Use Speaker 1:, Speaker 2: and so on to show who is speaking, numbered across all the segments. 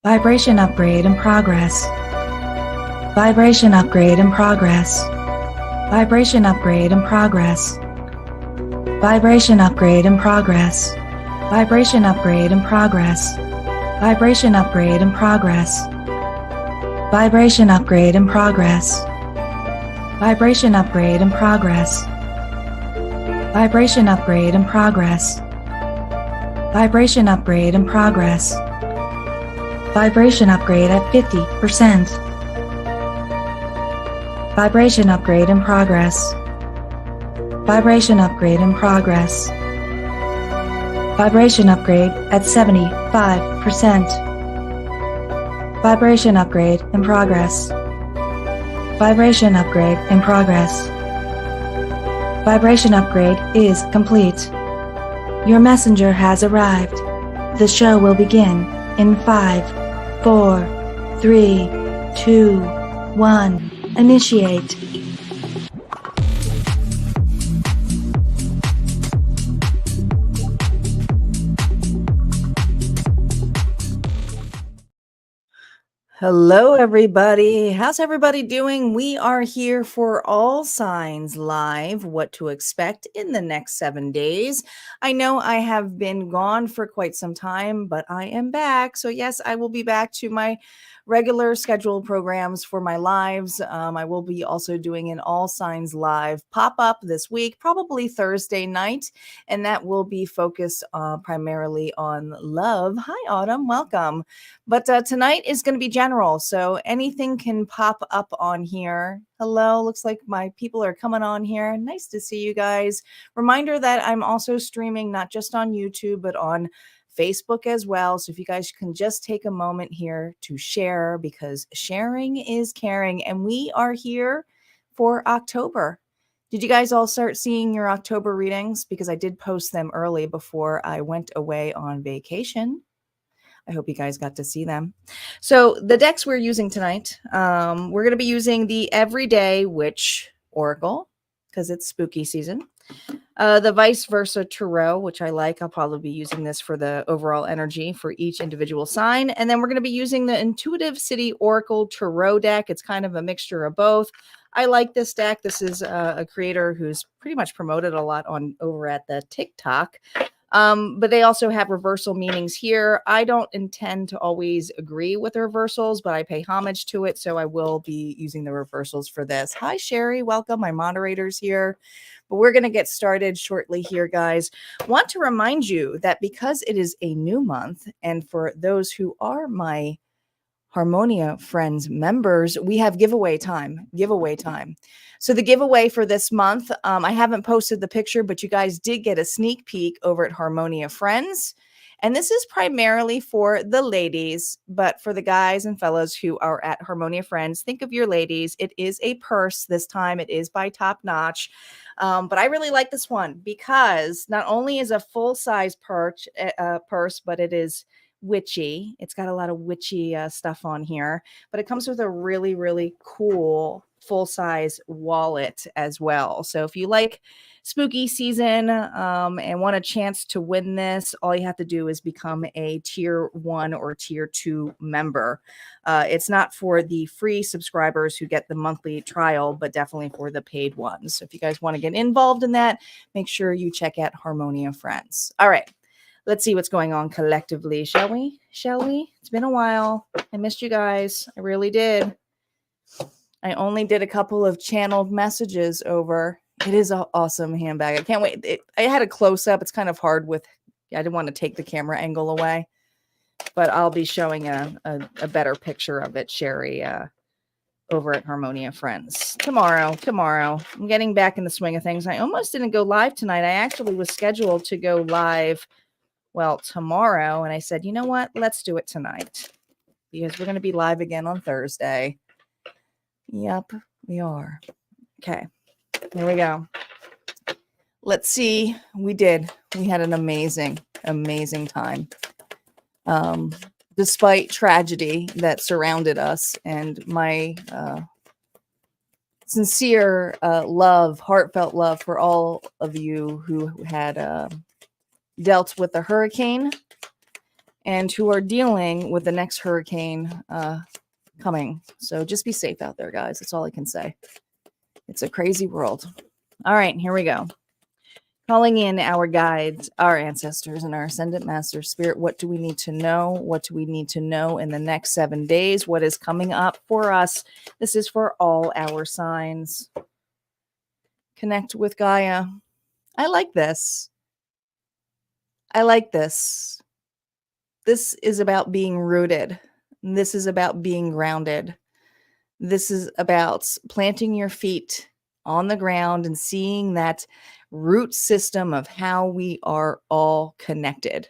Speaker 1: Vibration upgrade in progress. Vibration upgrade in progress. Vibration upgrade in progress. Vibration upgrade in progress. Vibration upgrade in progress. Vibration upgrade in progress. Vibration upgrade in progress. Vibration upgrade in progress. Vibration upgrade in progress. Vibration upgrade in progress. Vibration upgrade at 50%. Vibration upgrade in progress. Vibration upgrade in progress. Vibration upgrade at 75%. Vibration upgrade in progress. Vibration upgrade in progress. Vibration upgrade is complete. Your messenger has arrived. The show will begin in 5, 4, 3, 2, 1. Initiate. Hello, everybody. How's everybody doing? We are here for All Signs Live, what to expect in the next 7 days. I know I have been gone for quite some time, but I am back. So yes, I will be back to my regular scheduled programs for my lives. I will be also doing an All Signs Live pop-up this week, probably Thursday night, and that will be focused primarily on love. Hi, Autumn. Welcome. But tonight is going to be general, so anything can pop up on here. Hello, looks like my people are coming on here. Nice to see you guys. Reminder that I'm also streaming not just on YouTube, but on Facebook as well. So if you guys can just take a moment here to share, because sharing is caring, and we are here for October. Did you guys all start seeing your October readings? Because I did post them early before I went away on vacation. I hope you guys got to see them. So the decks we're using tonight, we're going to be using the Everyday Witch Oracle because it's spooky season. The Vice Versa Tarot, which I like. I'll probably be using this for the overall energy for each individual sign. And then we're going to be using the Intuitive City Oracle Tarot deck. It's kind of a mixture of both. I like this deck. This is a creator who's pretty much promoted a lot on over at the TikTok. But they also have reversal meanings here. I don't intend to always agree with the reversals, but I pay homage to it. So I will be using the reversals for this. Hi, Sherry. Welcome. My moderator's here. But we're going to get started shortly here, guys. Want to remind you that because it is a new month, and for those who are my Harmonia Friends members, we have giveaway time. So the giveaway for this month, I haven't posted the picture, but you guys did get a sneak peek over at Harmonia Friends. And this is primarily for the ladies, but for the guys and fellows who are at Harmonia Friends, think of your ladies. It is a purse this time. It is by Top Notch. But I really like this one because not only is a full-size purse, but it is witchy. It's got a lot of witchy stuff on here, but it comes with a really, really cool full-size wallet as well. So if you like spooky season and want a chance to win this, all you have to do is become a tier 1 or tier 2 member. It's not for the free subscribers who get the monthly trial, but definitely for the paid ones. So if you guys want to get involved in that, make sure you check out Harmonia Friends. All right. Let's see what's going on collectively, shall we? It's been a while. I missed you guys. I really did. I only did a couple of channeled messages over. It is an awesome handbag. I can't wait. I had a close-up. It's kind of hard with, I didn't want to take the camera angle away, but I'll be showing a better picture of it, Sherry, over at Harmonia Friends. Tomorrow. I'm getting back in the swing of things. I almost didn't go live tonight. I actually was scheduled to go live tomorrow, and I said, you know what? Let's do it tonight because we're going to be live again on Thursday. Yep, we are. Okay, here we go. Let's see. We had an amazing time. Despite tragedy that surrounded us, and my sincere heartfelt love for all of you who had dealt with the hurricane. and who are dealing with the next hurricane coming. So just be safe out there, guys. That's all I can say. It's a crazy world. All right, here we go. Calling in our guides, our ancestors, and our ascendant master spirit. What do we need to know? What do we need to know in the next 7 days? What is coming up for us? This is for all our signs. Connect with Gaia. I like this. I like this. This is about being rooted. This is about being grounded. This is about planting your feet on the ground and seeing that root system of how we are all connected.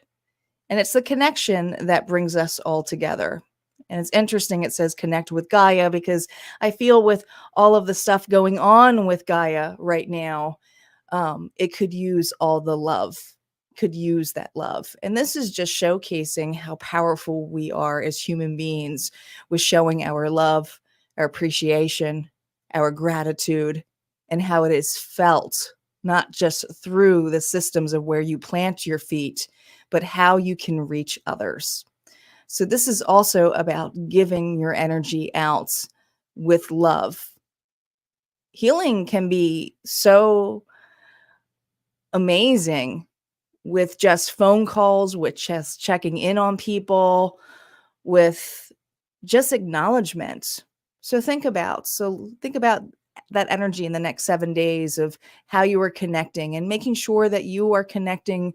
Speaker 1: And it's the connection that brings us all together. And it's interesting, it says connect with Gaia, because I feel with all of the stuff going on with Gaia right now, it could use all the love, could use that love. And this is just showcasing how powerful we are as human beings with showing our love, our appreciation, our gratitude, and how it is felt, not just through the systems of where you plant your feet, but how you can reach others. So this is also about giving your energy out with love. Healing can be so amazing with just phone calls, with just checking in on people, with just acknowledgement. So think about that energy in the next 7 days of how you are connecting and making sure that you are connecting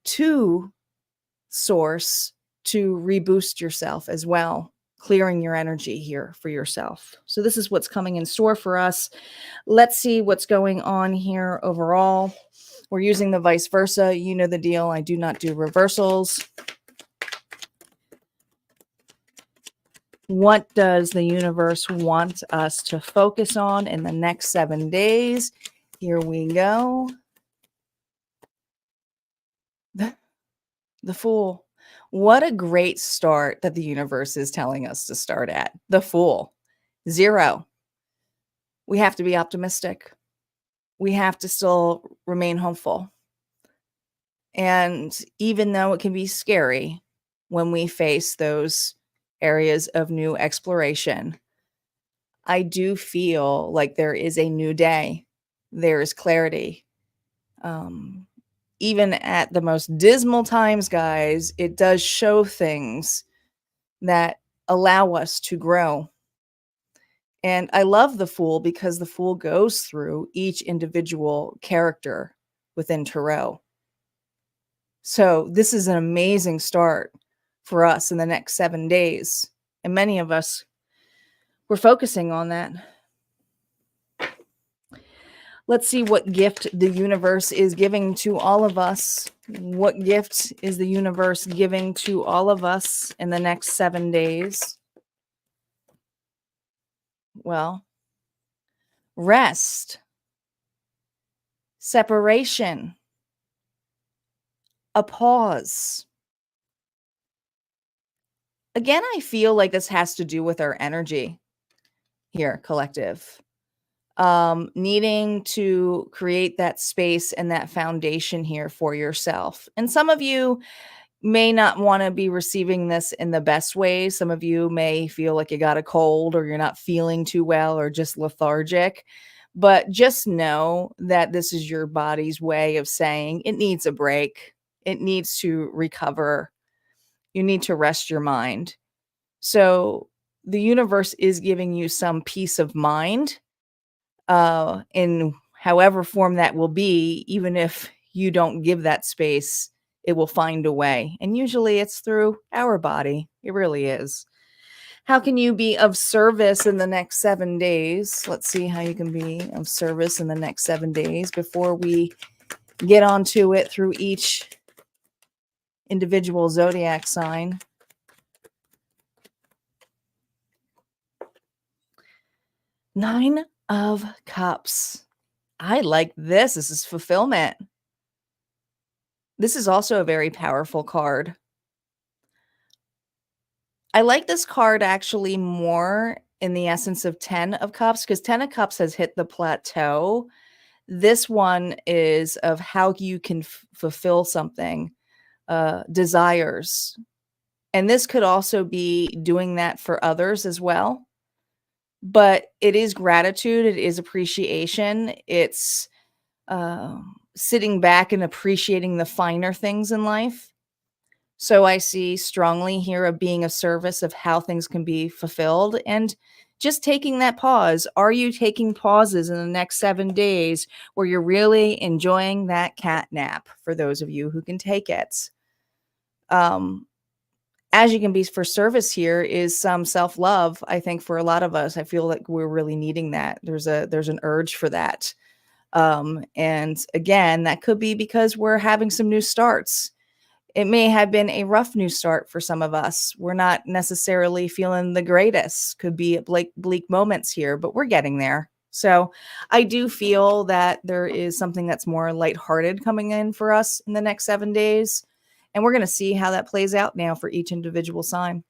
Speaker 1: to source to reboost yourself as well, clearing your energy here for yourself. So this is what's coming in store for us. Let's see what's going on here overall. We're using the vice versa. You know the deal. I do not do reversals. What does the universe want us to focus on in the next 7 days? Here we go. The Fool. What a great start that the universe is telling us to start at. The Fool. 0. We have to be optimistic. We have to still remain hopeful. And even though it can be scary when we face those areas of new exploration, I do feel like there is a new day. There is clarity. Even at the most dismal times, guys, it does show things that allow us to grow. And I love the Fool because the Fool goes through each individual character within Tarot. So this is an amazing start for us in the next 7 days. And many of us, we're focusing on that. Let's see what gift the universe is giving to all of us. What gift is the universe giving to all of us in the next 7 days? Well, rest, separation, a pause. Again, I feel like this has to do with our energy here, collective. Needing to create that space and that foundation here for yourself. And some of you may not want to be receiving this in the best way. Some of you may feel like you got a cold or you're not feeling too well or just lethargic. But just know that this is your body's way of saying it needs a break. It needs to recover. You need to rest your mind. So the universe is giving you some peace of mind in however form that will be. Even if you don't give that space, it will find a way. And usually it's through our body. It really is. How can you be of service in the next 7 days? Let's see how you can be of service in the next 7 days before we get onto it through each individual zodiac sign. Nine of Cups. I like this. This is fulfillment. This is also a very powerful card. I like this card actually more in the essence of 10 of Cups, because 10 of Cups has hit the plateau. This one is of how you can fulfill something desires. And this could also be doing that for others as well. But it is gratitude. It is appreciation. It's sitting back and appreciating the finer things in life. So I see strongly here of being of service of how things can be fulfilled and just taking that pause. Are you taking pauses in the next 7 days where you're really enjoying that cat nap for those of you who can take it? As you can be for service here is some self-love. I think for a lot of us, I feel like we're really needing that. There's an urge for that. And again, that could be because we're having some new starts. It may have been a rough new start for some of us. We're not necessarily feeling the greatest. Could be bleak moments here, but we're getting there. So I do feel that there is something that's more lighthearted coming in for us in the next 7 days. And we're going to see how that plays out now for each individual sign.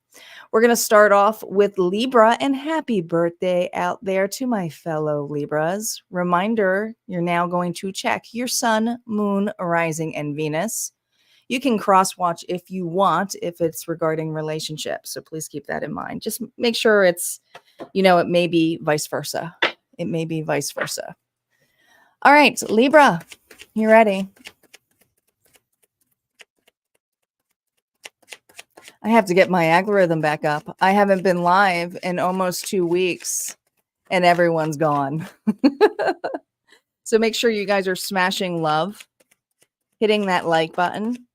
Speaker 1: We're going to start off with Libra, and happy birthday out there to my fellow Libras. Reminder, you're now going to check your sun, moon, rising, and Venus. You can cross-watch if you want, if it's regarding relationships. So please keep that in mind. Just make sure it's, it may be vice versa. It may be vice versa. All right, Libra, you ready? I have to get my algorithm back up. I haven't been live in almost 2 weeks and everyone's gone. So make sure you guys are smashing love, hitting that like button,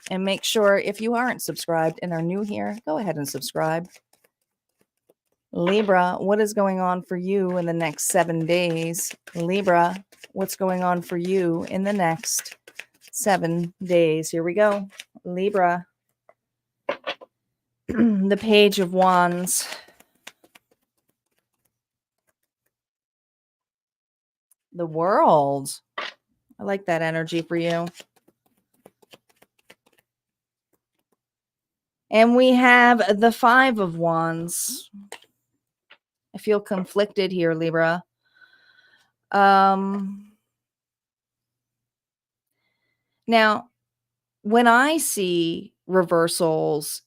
Speaker 1: and make sure if you aren't subscribed and are new here, go ahead and subscribe. Libra, what is going on for you in the next 7 days? Libra, what's going on for you in the next 7 days? Here we go. Libra. The Page of Wands. The World. I like that energy for you. And we have the Five of Wands. I feel conflicted here, Libra. Now, when I see reversals,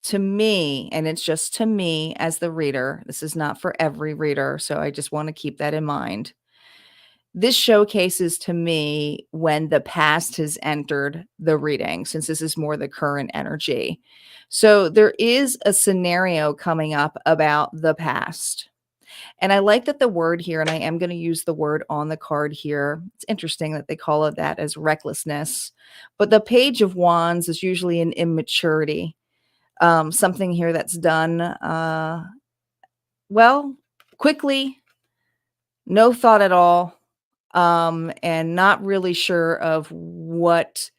Speaker 1: to me, and it's just to me as the reader, this is not for every reader, so I just want to keep that in mind. This showcases to me when the past has entered the reading, since this is more the current energy. So there is a scenario coming up about the past. And I like that the word here, and I am going to use the word on the card here. It's interesting that they call it that as recklessness. But the Page of Wands is usually an immaturity. Something here that's done, quickly, no thought at all, and not really sure of what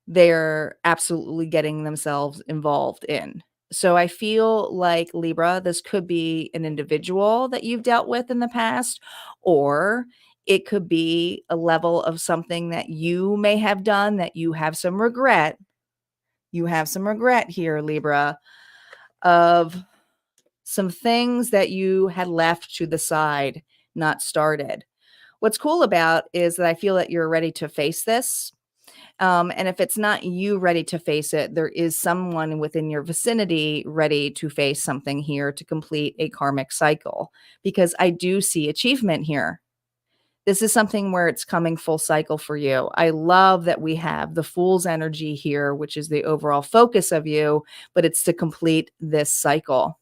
Speaker 1: they're absolutely getting themselves involved in. So I feel like, Libra, this could be an individual that you've dealt with in the past, or it could be a level of something that you may have done that you have some regret. You have some regret here, Libra, of some things that you had left to the side, not started. What's cool about is that I feel that you're ready to face this. And if it's not you ready to face it, there is someone within your vicinity ready to face something here to complete a karmic cycle, because I do see achievement here. This is something where it's coming full cycle for you. I love that we have the Fool's energy here, which is the overall focus of you, but it's to complete this cycle.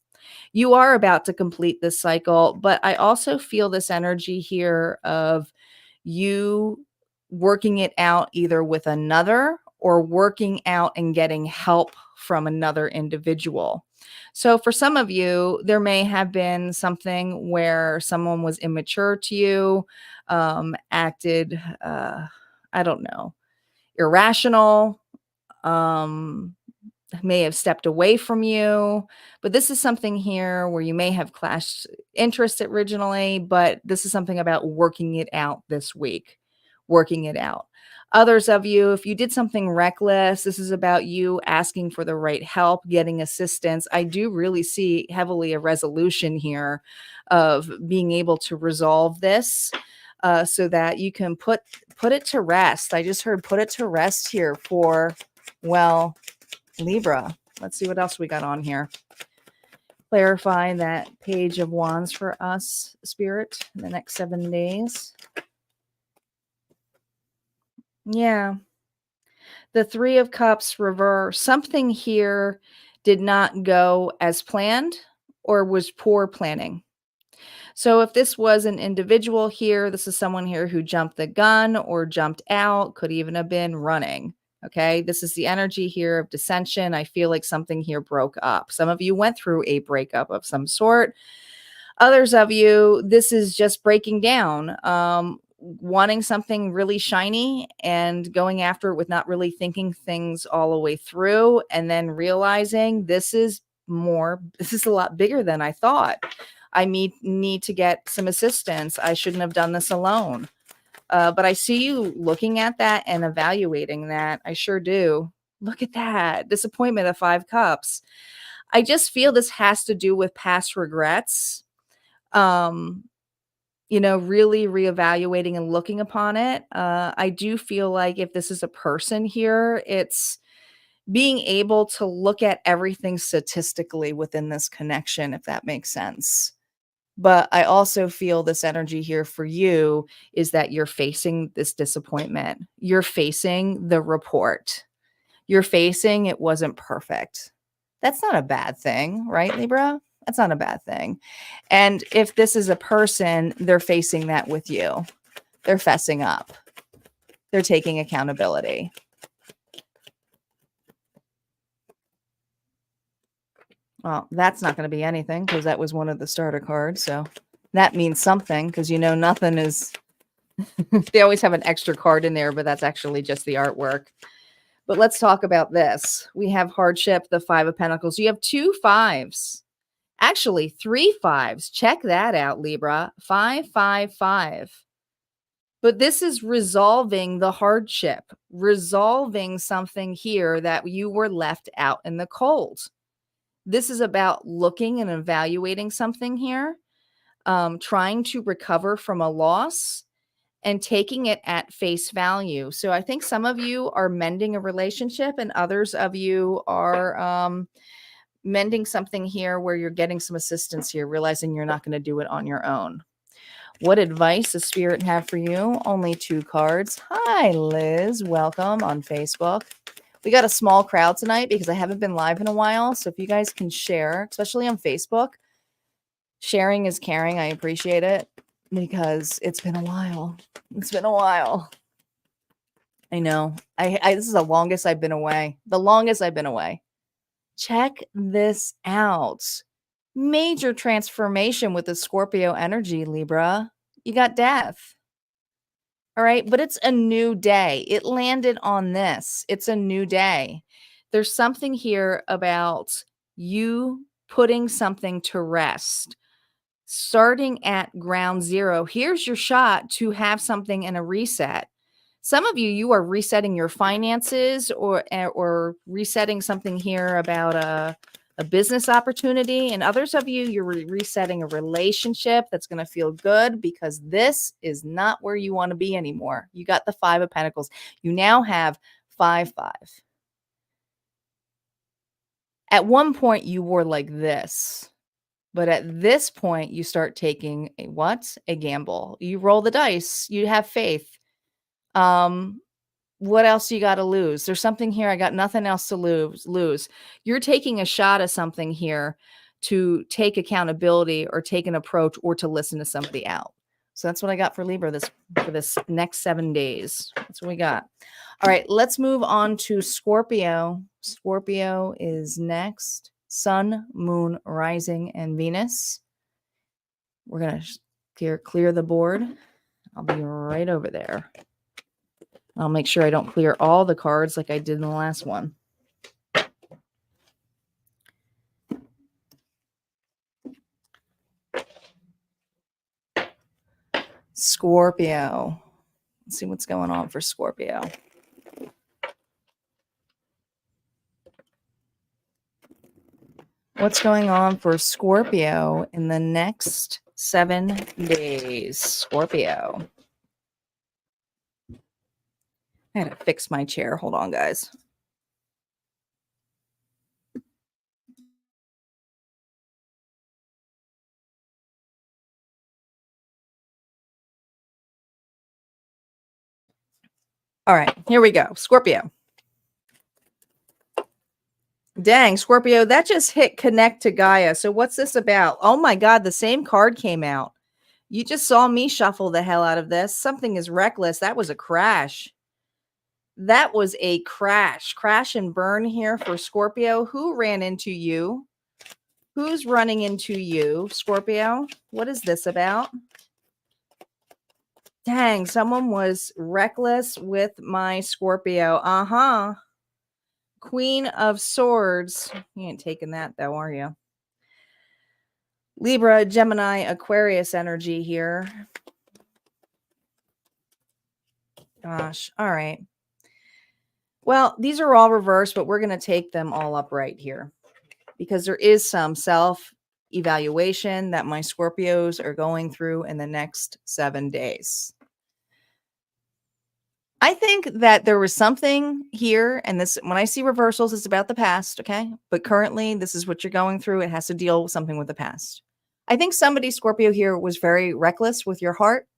Speaker 1: You are about to complete this cycle, but I also feel this energy here of you working it out either with another or working out and getting help from another individual. So for some of you, there may have been something where someone was immature to you, acted, I don't know, irrational, may have stepped away from you. But this is something here where you may have clashed interests originally, but this is something about working it out this week, working it out. Others of you, if you did something reckless, this is about you asking for the right help, getting assistance. I do really see heavily a resolution here of being able to resolve this. so that you can put it to rest. I just heard put it to rest here for, well, Libra. Let's see what else we got on here. Clarify that Page of Wands for us, Spirit, in the next 7 days. Yeah. The Three of Cups reverse. Something here did not go as planned or was poor planning. So if this was an individual here, this is someone here who jumped the gun or jumped out, could even have been running. Okay, this is the energy here of dissension. I feel like something here broke up. Some of you went through a breakup of some sort. Others of you, this is just breaking down, wanting something really shiny and going after it with not really thinking things all the way through, and then realizing this is a lot bigger than I thought. I need to get some assistance. I shouldn't have done this alone. But I see you looking at that and evaluating that. I sure do. Look at that. Disappointment of 5 cups. I just feel this has to do with past regrets. Really reevaluating and looking upon it. I do feel like if this is a person here, it's being able to look at everything statistically within this connection, if that makes sense. But I also feel this energy here for you is that you're facing this disappointment. You're facing the report. You're facing it wasn't perfect. That's not a bad thing, right, Libra? That's not a bad thing. And if this is a person, they're facing that with you. They're fessing up. They're taking accountability. Well, that's not going to be anything because that was one of the starter cards. So that means something because nothing is, they always have an extra card in there, but that's actually just the artwork. But let's talk about this. We have hardship, the 5 of Pentacles. You have 2 5s. Actually, 3 5s. Check that out, Libra. 5, 5, 5. But this is resolving the hardship, resolving something here that you were left out in the cold. This is about looking and evaluating something here, trying to recover from a loss and taking it at face value. So I think some of you are mending a relationship and others of you are mending something here where you're getting some assistance here, realizing you're not going to do it on your own. What advice does Spirit have for you? Only 2 cards. Hi, Liz. Welcome on Facebook. We got a small crowd tonight because I haven't been live in a while. So if you guys can share, especially on Facebook, sharing is caring. I appreciate it because it's been a while. It's been a while. I know. This is the longest I've been away. The longest I've been away. Check this out. Major transformation with the Scorpio energy, Libra. You got death. All right. But it's a new day. It landed on this. It's a new day. There's something here about you putting something to rest, starting at ground zero. Here's your shot to have something in a reset. Some of you are resetting your finances or resetting something here about a business opportunity. And others of you, you're resetting a relationship that's going to feel good because this is not where you want to be anymore. You got the 5 of Pentacles. You now have 5, 5. At one point, you were like this. But at this point, you start taking a what? A gamble. You roll the dice. You have faith. What else you got to lose? There's something here. I got nothing else to lose. You're taking a shot at something here to take accountability or take an approach or to listen to somebody out. So that's what I got for Libra for this next 7 days. That's what we got. All right, let's move on to Scorpio. Scorpio is next. Sun, Moon, Rising, and Venus. We're going to clear the board. I'll be right over there. I'll make sure I don't clear all the cards like I did in the last one. Scorpio. Let's see what's going on for Scorpio. What's going on for Scorpio in the next 7 days? Scorpio. I had to fix my chair. Hold on, guys. All right, here we go. Scorpio. Dang, Scorpio, that just hit connect to Gaia. So what's this about? Oh my God, the same card came out. You just saw me shuffle the hell out of this. Something is reckless. That was a crash. That was a crash. Crash and burn here for Scorpio. Who ran into you? Who's running into you, Scorpio? What is this about? Dang, someone was reckless with my Scorpio. Uh-huh. Queen of Swords. You ain't taking that though, are you? Libra, Gemini, Aquarius energy here. Gosh. All right. Well, these are all reversed, but we're going to take them all upright here because there is some self-evaluation that my Scorpios are going through in the next 7 days. I think that there was something here, and this, when I see reversals, it's about the past, okay? But currently, this is what you're going through. It has to deal with something with the past. I think somebody, Scorpio, here was very reckless with your heart.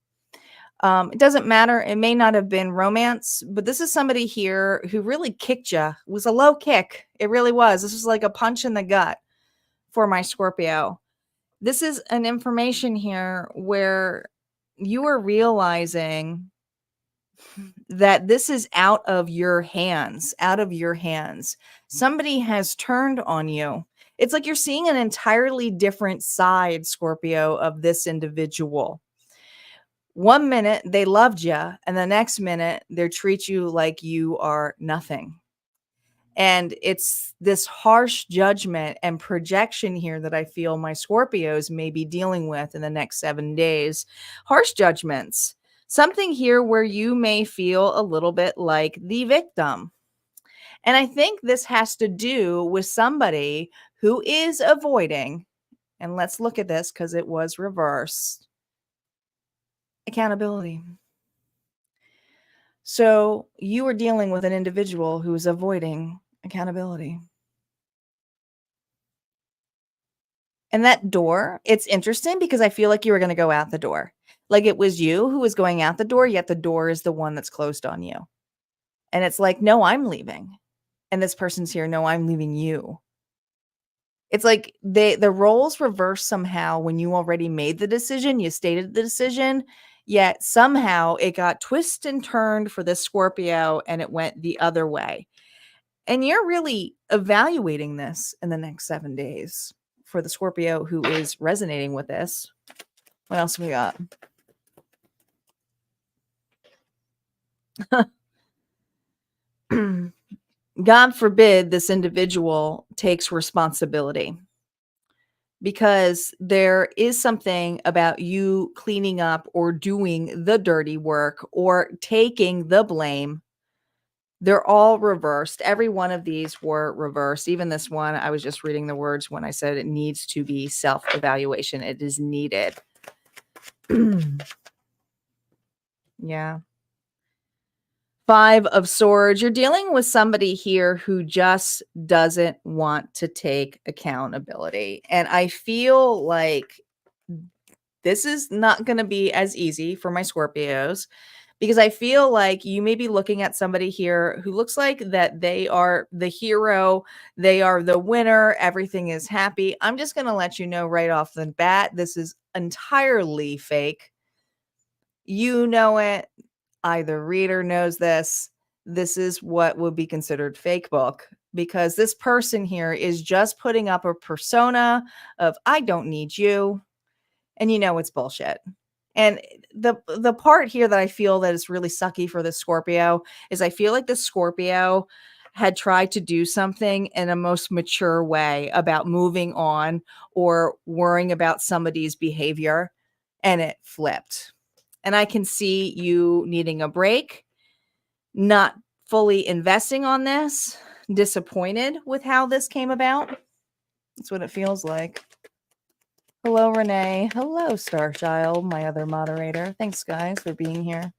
Speaker 1: It doesn't matter. It may not have been romance, but this is somebody here who really kicked you. It was a low kick. It really was. This was like a punch in the gut for my Scorpio. This is an information here where you are realizing that this is out of your hands, Somebody has turned on you. It's like you're seeing an entirely different side, Scorpio, of this individual. 1 minute they loved you, and the next minute they treat you like you are nothing. And it's this harsh judgment and projection here that I feel my Scorpios may be dealing with in the next 7 days. Harsh judgments. Something here where you may feel a little bit like the victim. And I think this has to do with somebody who is avoiding, and let's look at this because it was reversed, accountability. So you are dealing with an individual who is avoiding accountability. And that door, it's interesting because I feel like you were going to go out the door. Like it was you who was going out the door, yet the door is the one that's closed on you. And it's like, no, I'm leaving. And this person's here, no, I'm leaving you. It's like the roles reverse somehow when you already made the decision, you stated the decision, yet somehow it got twisted and turned for this Scorpio and it went the other way. And you're really evaluating this in the next 7 days for the Scorpio who is resonating with this. What else we got? God forbid this individual takes responsibility, because there is something about you cleaning up or doing the dirty work or taking the blame. They're all reversed. Every one of these were reversed. Even this one, I was just reading the words when I said it needs to be self-evaluation. It is needed. Yeah. 5 of Swords. You're dealing with somebody here who just doesn't want to take accountability. And I feel like this is not going to be as easy for my Scorpios, because I feel like you may be looking at somebody here who looks like that they are the hero, they are the winner, everything is happy. I'm just going to let you know right off the bat, this is entirely fake. You know it. Either reader knows this. This is what would be considered fake book, because this person here is just putting up a persona of I don't need you, and you know it's bullshit. And the part here that I feel that is really sucky for the Scorpio is I feel like the Scorpio had tried to do something in a most mature way about moving on or worrying about somebody's behavior, and it flipped. And I can see you needing a break, not fully investing on this, disappointed with how this came about. That's what it feels like. Hello, Renee. Hello, Starchild, my other moderator. Thanks, guys, for being here.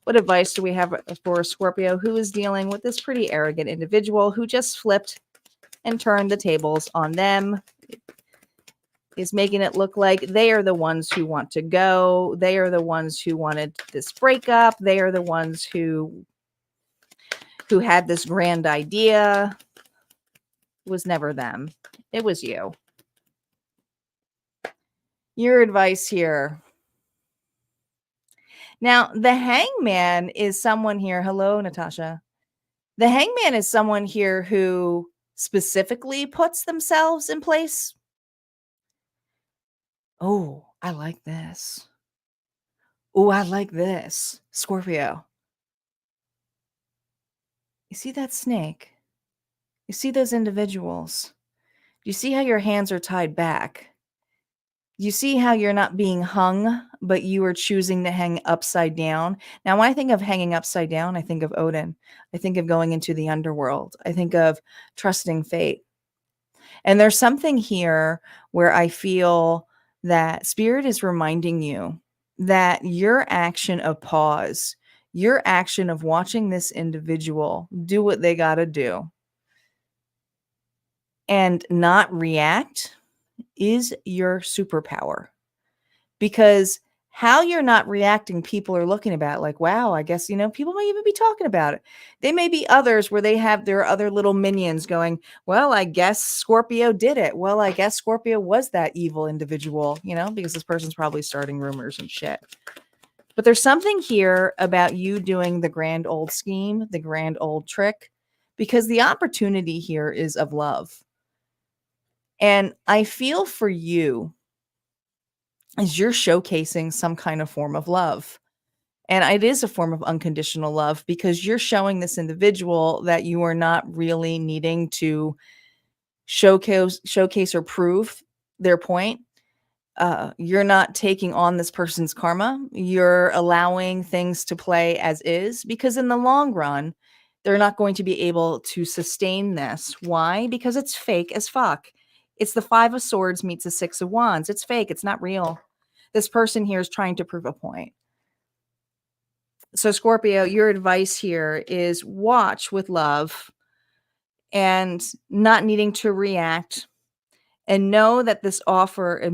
Speaker 1: What advice do we have for Scorpio who is dealing with this pretty arrogant individual who just flipped and turned the tables on them? Is making it look like they are the ones who want to go. They are the ones who wanted this breakup. They are the ones who had this grand idea. It was never them. It was you. Your advice here. Now, the hangman is someone here. Hello, Natasha. The hangman is someone here who specifically puts themselves in place. Oh, I like this. Oh, I like this. Scorpio. You see that snake? You see those individuals? You see how your hands are tied back? You see how you're not being hung, but you are choosing to hang upside down. Now, when I think of hanging upside down, I think of Odin. I think of going into the underworld. I think of trusting fate. And there's something here where I feel that Spirit is reminding you that your action of pause, your action of watching this individual do what they got to do and not react is your superpower. Because how you're not reacting, people are looking about like, wow, I guess, people may even be talking about it. They may be others where they have their other little minions going, well, I guess Scorpio did it. Well, I guess Scorpio was that evil individual, because this person's probably starting rumors and shit. But there's something here about you doing the grand old scheme, the grand old trick, because the opportunity here is of love. And I feel for you as you're showcasing some kind of form of love. And it is a form of unconditional love because you're showing this individual that you are not really needing to showcase or prove their point. You're not taking on this person's karma. You're allowing things to play as is because in the long run, they're not going to be able to sustain this. Why? Because it's fake as fuck. It's the 5 of Swords meets the 6 of Wands. It's fake. It's not real. This person here is trying to prove a point. So Scorpio, your advice here is watch with love and not needing to react, and know that this offer, a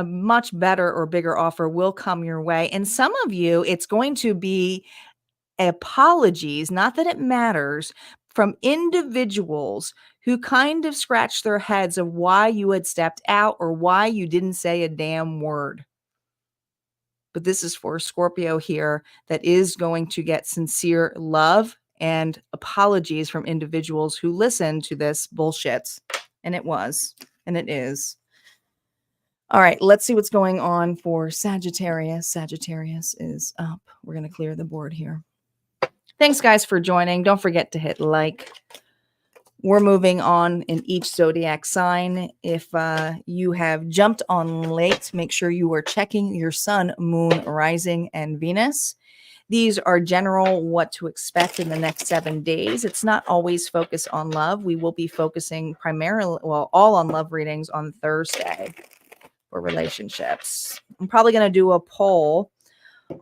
Speaker 1: much better or bigger offer, will come your way. And some of you, it's going to be apologies, not that it matters, from individuals who kind of scratched their heads of why you had stepped out or why you didn't say a damn word. But this is for Scorpio here that is going to get sincere love and apologies from individuals who listen to this bullshit. And it was, and it is. All right, let's see what's going on for Sagittarius. Sagittarius is up. We're going to clear the board here. Thanks, guys, for joining. Don't forget to hit like. We're moving on in each zodiac sign. If you have jumped on late, make sure you are checking your sun, moon, rising, and Venus. These are general what to expect in the next 7 days. It's not always focused on love. We will be focusing primarily, all on love readings on Thursday for relationships. I'm probably going to do a poll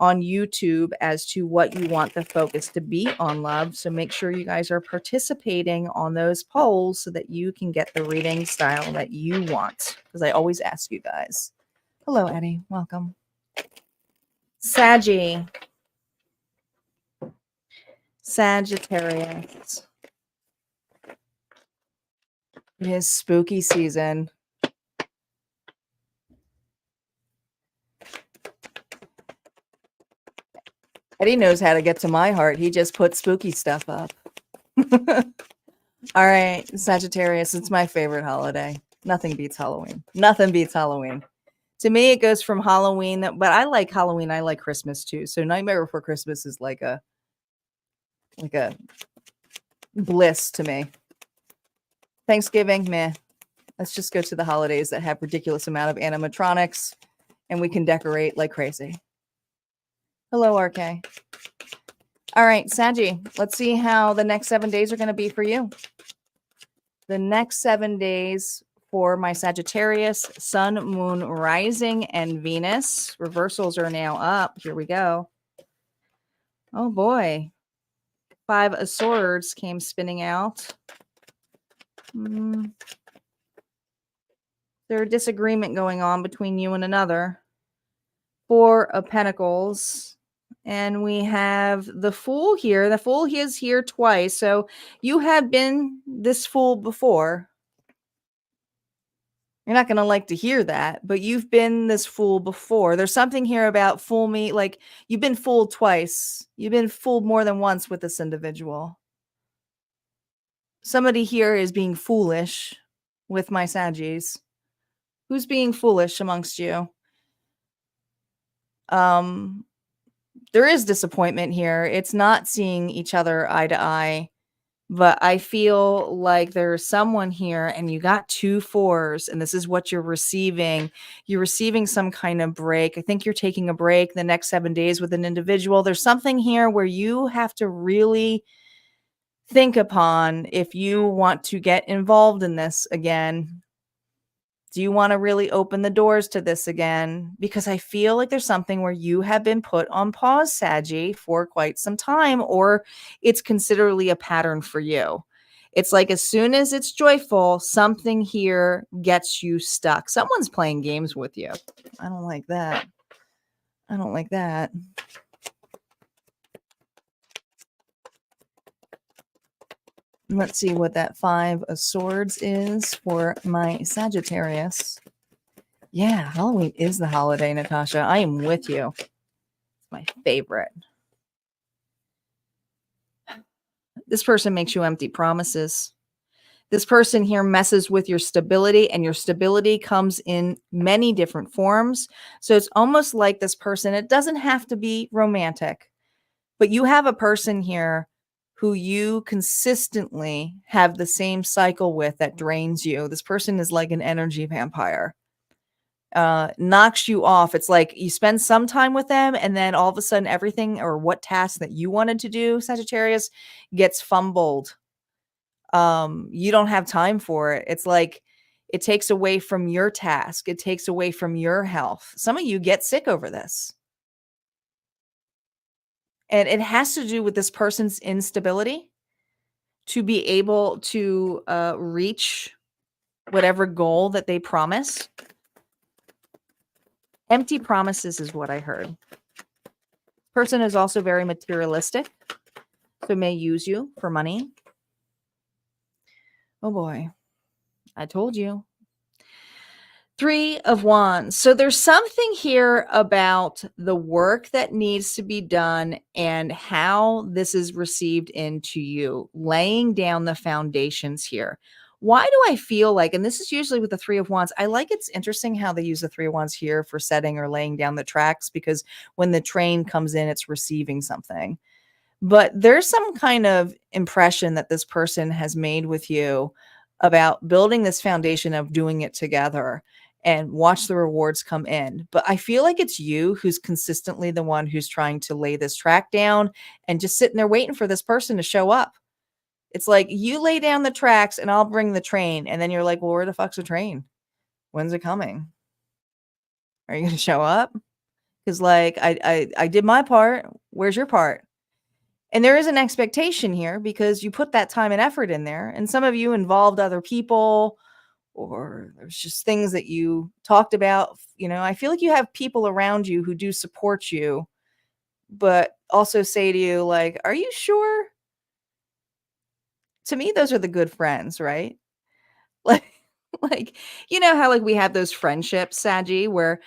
Speaker 1: on YouTube as to what you want the focus to be on love. So make sure you guys are participating on those polls so that you can get the reading style that you want. Because I always ask you guys. Hello, Eddie. Welcome. Sagittarius. It is spooky season. Eddie knows how to get to my heart. He just put spooky stuff up. All right, Sagittarius, it's my favorite holiday. Nothing beats Halloween. Nothing beats Halloween. To me, it goes from Halloween, but I like Halloween. I like Christmas too. So Nightmare Before Christmas is like a bliss to me. Thanksgiving, meh. Let's just go to the holidays that have ridiculous amount of animatronics and we can decorate like crazy. Hello, RK. All right, Saggy, let's see how the next 7 days are going to be for you. The next 7 days for my Sagittarius, Sun, Moon, Rising, and Venus. Reversals are now up. Here we go. Oh boy. 5 of Swords came spinning out. There's a disagreement going on between you and another. 4 of Pentacles. And we have the Fool here. The Fool is here twice. So you have been this fool before. You're not going to like to hear that, but you've been this fool before. There's something here about fool me. Like you've been fooled twice. You've been fooled more than once with this individual. Somebody here is being foolish with my Saggies. Who's being foolish amongst you? There is disappointment here. It's not seeing each other eye to eye, but I feel like there's someone here and you got 2 4s and this is what you're receiving. You're receiving some kind of break. I think you're taking a break the next 7 days with an individual. There's something here where you have to really think upon if you want to get involved in this again. Do you want to really open the doors to this again? Because I feel like there's something where you have been put on pause, Saggy, for quite some time, or it's considerably a pattern for you. It's like as soon as it's joyful, something here gets you stuck. Someone's playing games with you. I don't like that. I don't like that. Let's see what that 5 of Swords is for my Sagittarius. Yeah, Halloween is the holiday, Natasha. I am with you. It's my favorite. This person makes you empty promises. This person here messes with your stability, and your stability comes in many different forms. So it's almost like this person, it doesn't have to be romantic, but you have a person here who you consistently have the same cycle with that drains you. This person is like an energy vampire. Knocks you off. It's like you spend some time with them and then all of a sudden everything or what task that you wanted to do, Sagittarius, gets fumbled. You don't have time for it. It's like it takes away from your task. It takes away from your health. Some of you get sick over this. And it has to do with this person's instability to be able to reach whatever goal that they promise. Empty promises is what I heard. Person is also very materialistic, so may use you for money. Oh boy, I told you. 3 of Wands. So there's something here about the work that needs to be done and how this is received into you, laying down the foundations here. Why do I feel like, and this is usually with the 3 of Wands, I like it's interesting how they use the 3 of Wands here for setting or laying down the tracks, because when the train comes in, it's receiving something. But there's some kind of impression that this person has made with you about building this foundation of doing it together and watch the rewards come in. But I feel like it's you who's consistently the one who's trying to lay this track down and just sitting there waiting for this person to show up. It's like you lay down the tracks and I'll bring the train. And then you're like, well, where the fuck's the train? When's it coming? Are you going to show up? Because like I did my part. Where's your part? And there is an expectation here because you put that time and effort in there. And some of you involved other people, or there's just things that you talked about. You know, I feel like you have people around you who do support you, but also say to you, like, are you sure? To me, those are the good friends, right? Like, like, you know how like we have those friendships, Saggy, where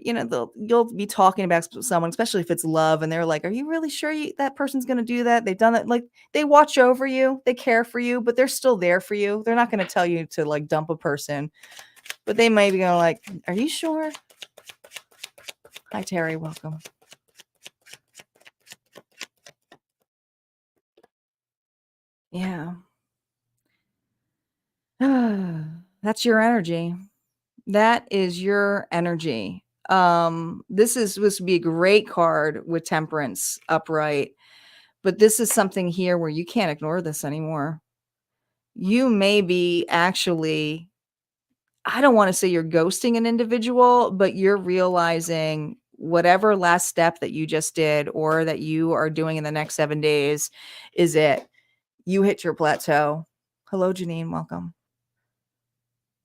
Speaker 1: you know you'll be talking about someone, especially if it's love, and they're like, "Are you really sure that person's going to do that?" They've done it. Like they watch over you, they care for you, but they're still there for you. They're not going to tell you to like dump a person, but they might be going like, "Are you sure?" Hi, Terry. Welcome. Yeah. That's your energy. That is your energy. This is supposed to be a great card with Temperance upright, but this is something here where you can't ignore this anymore. You may be actually, I don't want to say you're ghosting an individual, but you're realizing whatever last step that you just did or that you are doing in the next 7 days is it. You hit your plateau. Hello, Janine. Welcome.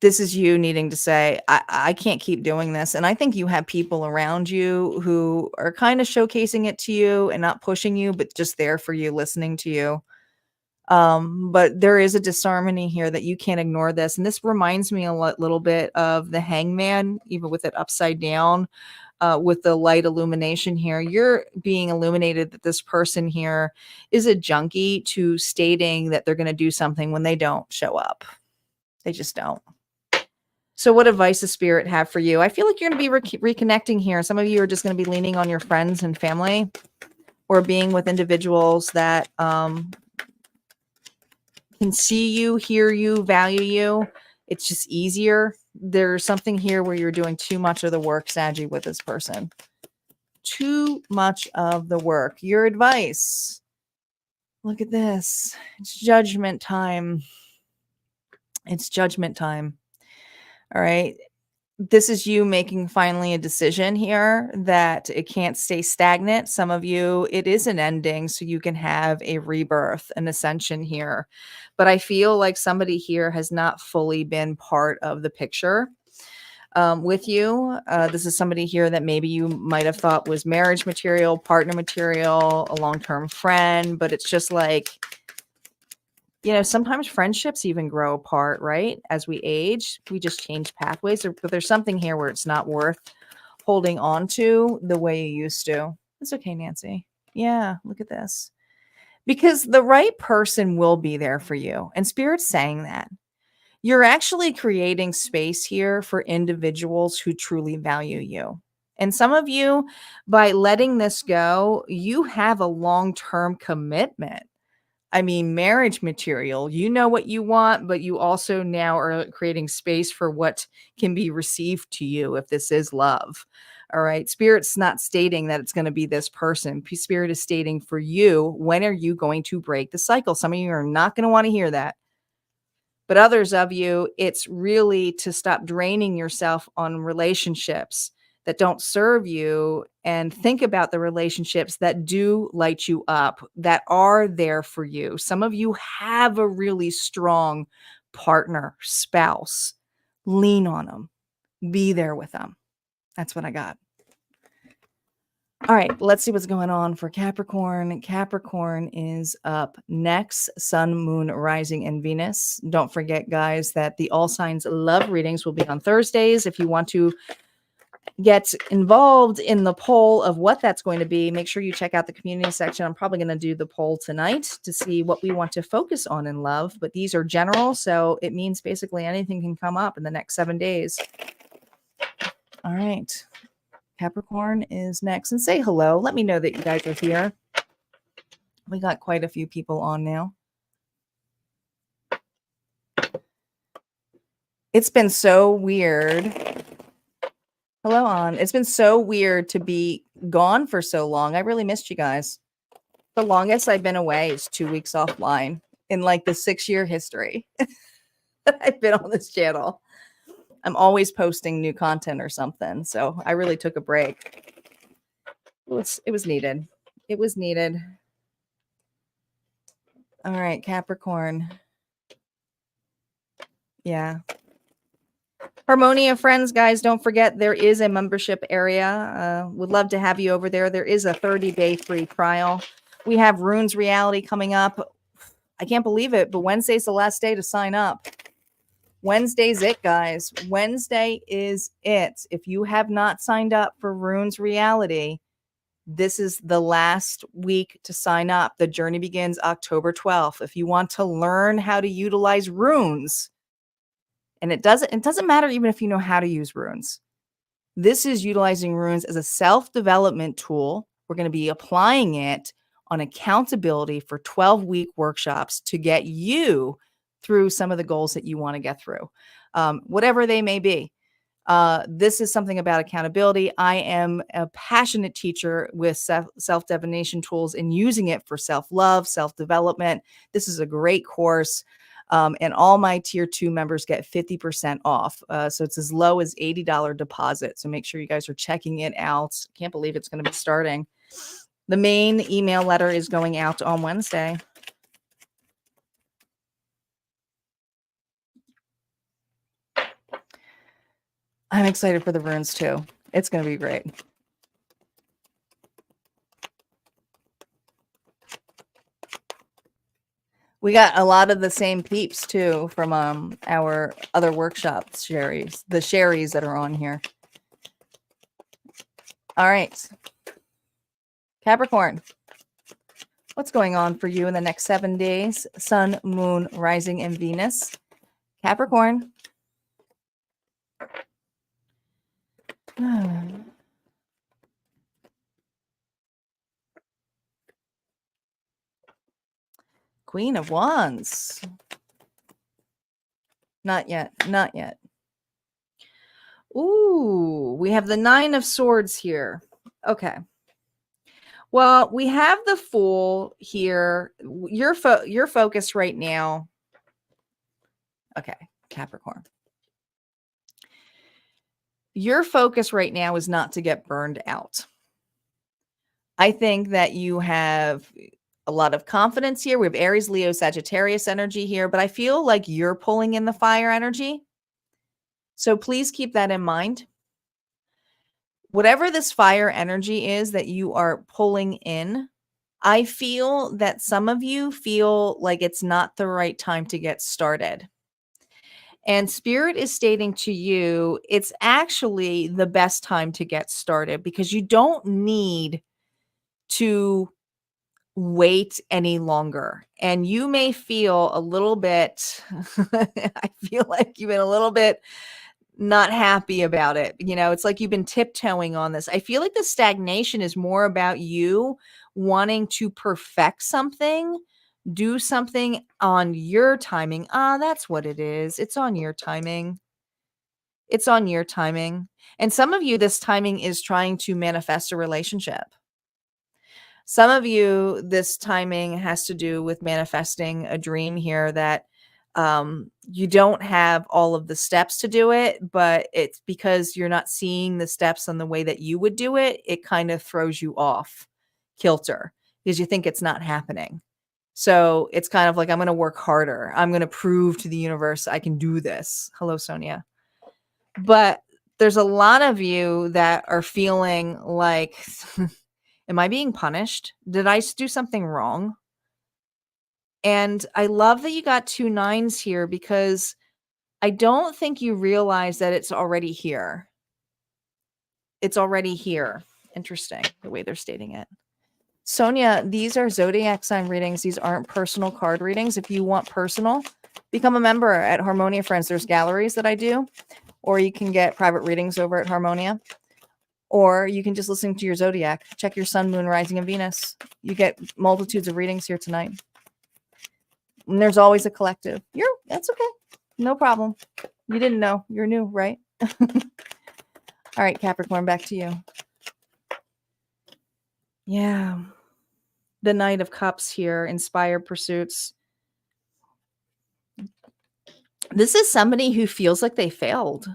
Speaker 1: This is you needing to say, I can't keep doing this. And I think you have people around you who are kind of showcasing it to you and not pushing you, but just there for you, listening to you. But there is a disharmony here that you can't ignore this. And this reminds me a little bit of the hangman, even with it upside down, with the light illumination here. You're being illuminated that this person here is a junkie to stating that they're going to do something when they don't show up. They just don't. So what advice does Spirit have for you? I feel like you're going to be reconnecting here. Some of you are just going to be leaning on your friends and family or being with individuals that can see you, hear you, value you. It's just easier. There's something here where you're doing too much of the work, Saggy, with this person. Too much of the work. Your advice. Look at this. It's judgment time. It's judgment time. All right. This is you making finally a decision here that it can't stay stagnant. Some of you, it is an ending, so you can have a rebirth, an ascension here. But I feel like somebody here has not fully been part of the picture with you. This is somebody here that maybe you might have thought was marriage material, partner material, a long-term friend, but it's just like, you know, sometimes friendships even grow apart, right? As we age, we just change pathways. But there's something here where it's not worth holding on to the way you used to. It's okay, Nancy. Yeah, look at this. Because the right person will be there for you. And Spirit's saying that. You're actually creating space here for individuals who truly value you. And some of you, by letting this go, you have a long-term commitment. I mean, marriage material, you know what you want, but you also now are creating space for what can be received to you if this is love. All right. Spirit's not stating that it's going to be this person. Spirit is stating for you, when are you going to break the cycle? Some of you are not going to want to hear that. But others of you, it's really to stop draining yourself on relationships that don't serve you and think about the relationships that do light you up, that are there for you. Some of you have a really strong partner, spouse. Lean on them. Be there with them. That's what I got. All right, let's see what's going on for Capricorn. Capricorn is up next. Sun, Moon, Rising, and Venus. Don't forget, guys, that the All Signs Love readings will be on Thursdays. If you want to get involved in the poll of what that's going to be, make sure you check out the community section. I'm probably going to do the poll tonight to see what we want to focus on in love, but these are general, so it means basically anything can come up in the next 7 days. All right. Capricorn is next. And say hello. Let me know that you guys are here. We got quite a few people on now. It's been so weird. Hello, On. It's been so weird to be gone for so long. I really missed you guys. The longest I've been away is 2 weeks offline in like the 6-year history that I've been on this channel. I'm always posting new content or something. So I really took a break. It was needed. It was needed. All right, Capricorn. Yeah. Harmonia Friends, guys, don't forget there is a membership area. Would love to have you over there. There is a 30-day free trial. We have Runes Reality coming up. I can't believe it, but Wednesday's the last day to sign up. Wednesday's it, guys. Wednesday is it. If you have not signed up for Runes Reality, this is the last week to sign up. The journey begins October 12th. If you want to learn how to utilize runes, and it doesn't matter even if you know how to use runes. This is utilizing runes as a self-development tool. We're going to be applying it on accountability for 12-week workshops to get you through some of the goals that you want to get through, whatever they may be. This is something about accountability. I am a passionate teacher with self-divination tools and using it for self-love, self-development. This is a great course. And all my tier 2 members get 50% off. So it's as low as $80 deposit. So make sure you guys are checking it out. Can't believe it's going to be starting. The main email letter is going out on Wednesday. I'm excited for the runes too. It's going to be great. We got a lot of the same peeps too from our other workshops, the Sherries that are on here. All right. Capricorn, what's going on for you in the next 7 days? Sun, Moon, Rising, and Venus. Capricorn. Queen of Wands. Not yet. Not yet. Ooh, we have the Nine of Swords here. Okay. Well, we have the Fool here. Your focus right now. Okay, Capricorn. Your focus right now is not to get burned out. I think that you have a lot of confidence here. We have Aries, Leo, Sagittarius energy here, but I feel like you're pulling in the fire energy. So please keep that in mind. Whatever this fire energy is that you are pulling in, I feel that some of you feel like it's not the right time to get started. And Spirit is stating to you, it's actually the best time to get started because you don't need to wait any longer. And you may feel a little bit, I feel like you've been a little bit not happy about it. You know, it's like you've been tiptoeing on this. I feel like the stagnation is more about you wanting to perfect something, do something on your timing. That's what it is. It's on your timing. It's on your timing. And some of you, this timing is trying to manifest a relationship. Some of you, this timing has to do with manifesting a dream here that you don't have all of the steps to do it, but it's because you're not seeing the steps on the way that you would do it. It kind of throws you off kilter because you think it's not happening. So it's kind of like, I'm going to work harder. I'm going to prove to the universe I can do this. Hello, Sonia. But there's a lot of you that are feeling like, am I being punished? Did I do something wrong? And I love that you got 2 9s here because I don't think you realize that it's already here. It's already here. Interesting the way they're stating it. Sonia, these are zodiac sign readings. These aren't personal card readings. If you want personal, become a member at Harmonia Friends. There's galleries that I do, or you can get private readings over at Harmonia, or you can just listen to your zodiac. Check your sun, moon, rising, and Venus. You get multitudes of readings here tonight. And there's always a collective. That's okay. No problem. You didn't know. You're new, right? All right, Capricorn, back to you. Yeah. The Knight of Cups here, inspired pursuits. This is somebody who feels like they failed.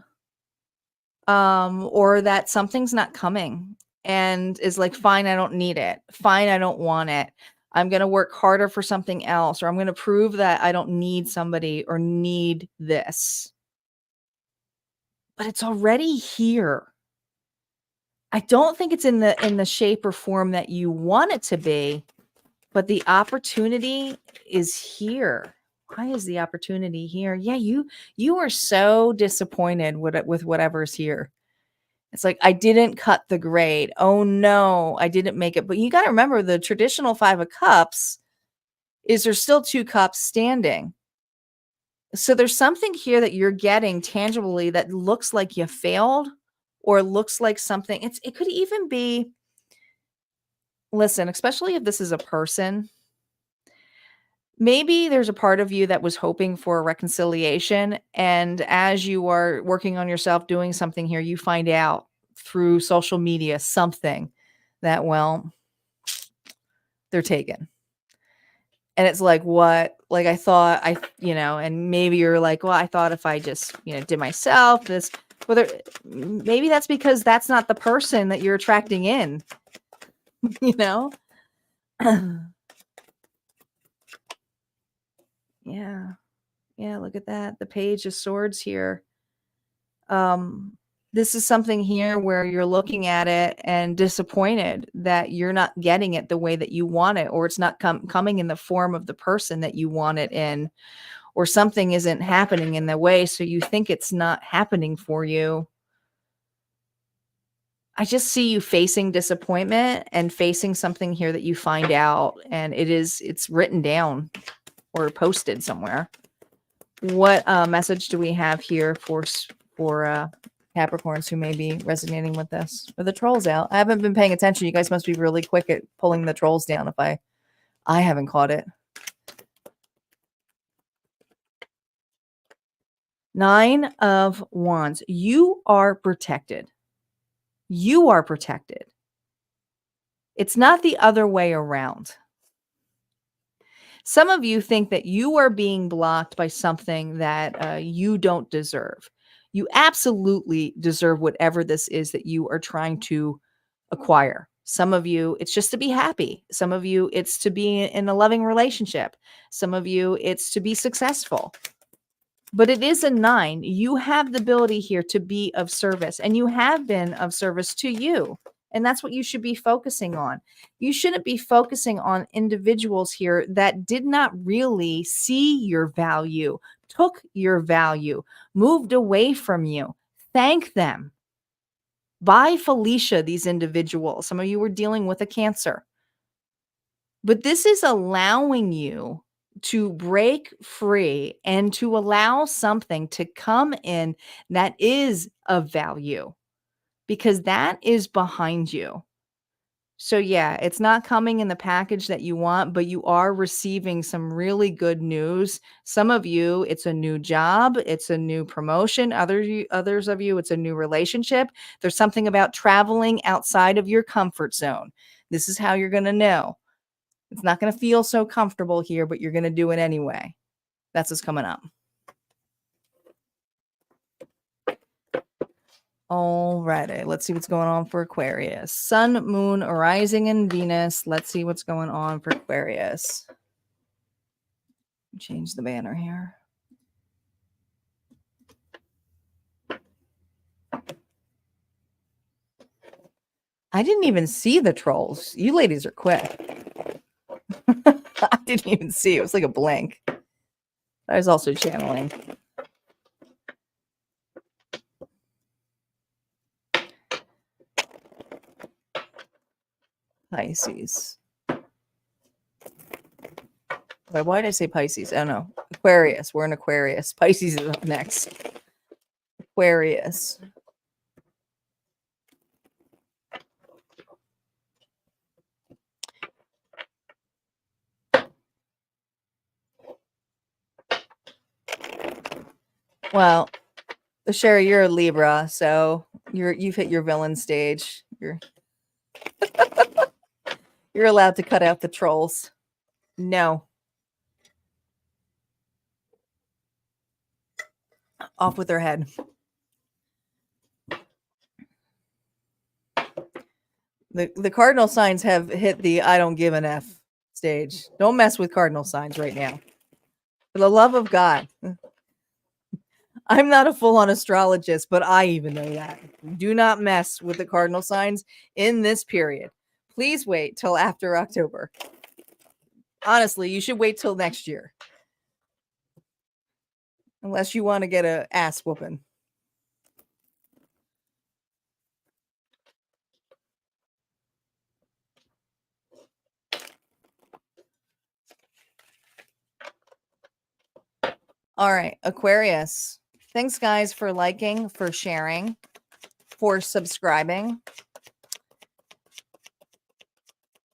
Speaker 1: Or that something's not coming and is like, fine, I don't need it. Fine, I don't want it. I'm going to work harder for something else, or I'm going to prove that I don't need somebody or need this. But it's already here. I don't think it's in the shape or form that you want it to be, but the opportunity is here. Why is the opportunity here? Yeah, you are so disappointed with whatever's here. It's like, I didn't cut the grade. Oh no, I didn't make it. But you got to remember, the traditional 5 of Cups is there's still 2 cups standing. So there's something here that you're getting tangibly that looks like you failed, or looks like something. It could even be, listen, especially if this is a person, maybe there's a part of you that was hoping for a reconciliation. And as you are working on yourself, doing something here, you find out through social media something that, well, they're taken. And it's like, what? Like, I thought and maybe you're like, well, I thought if I just, did myself this, whether maybe that's because that's not the person that you're attracting in, you know? Yeah. Yeah, look at that. The Page of Swords here. This is something here where you're looking at it and disappointed that you're not getting it the way that you want it, or it's not coming in the form of the person that you want it in, or something isn't happening in the way, so you think it's not happening for you. I just see you facing disappointment and facing something here that you find out, and it's written down or posted somewhere. What message do we have here for Capricorns who may be resonating with this? Are the trolls out? I haven't been paying attention. You guys must be really quick at pulling the trolls down if I haven't caught it. 9 of Wands. You are protected. You are protected. It's not the other way around. Some of you think that you are being blocked by something that you don't deserve. You absolutely deserve whatever this is that you are trying to acquire. Some of you, it's just to be happy. Some of you, it's to be in a loving relationship. Some of you, it's to be successful. But it is a 9. You have the ability here to be of service, and you have been of service to you. And that's what you should be focusing on. You shouldn't be focusing on individuals here that did not really see your value, took your value, moved away from you. Thank them. Bye, Felicia, these individuals. Some of you were dealing with a Cancer. But this is allowing you to break free and to allow something to come in that is of value, because that is behind you. So yeah, it's not coming in the package that you want, but you are receiving some really good news. Some of you, it's a new job, it's a new promotion. Others of you, it's a new relationship. There's something about traveling outside of your comfort zone. This is how you're going to know. It's not going to feel so comfortable here, but you're going to do it anyway. That's what's coming up. All righty. Let's see what's going on for Aquarius. Sun, Moon, rising, and Venus. Let's see what's going on for Aquarius. Change the banner here. I didn't even see the trolls. You ladies are quick. I didn't even see. It was like a blank. I was also channeling. Pisces. Why did I say Pisces? I don't know. Aquarius. We're in Aquarius. Pisces is up next. Aquarius. Well, Sherry, you're a Libra, so you've hit your villain stage. You're you're allowed to cut out the trolls. No. Off with their head. The cardinal signs have hit the I don't give an F stage. Don't mess with cardinal signs right now. For the love of God. I'm not a full-on astrologist, but I even know that. Do not mess with the cardinal signs in this period. Please wait till after October. Honestly, you should wait till next year. Unless you want to get an ass whooping. All right, Aquarius. Thanks, guys, for liking, for sharing, for subscribing.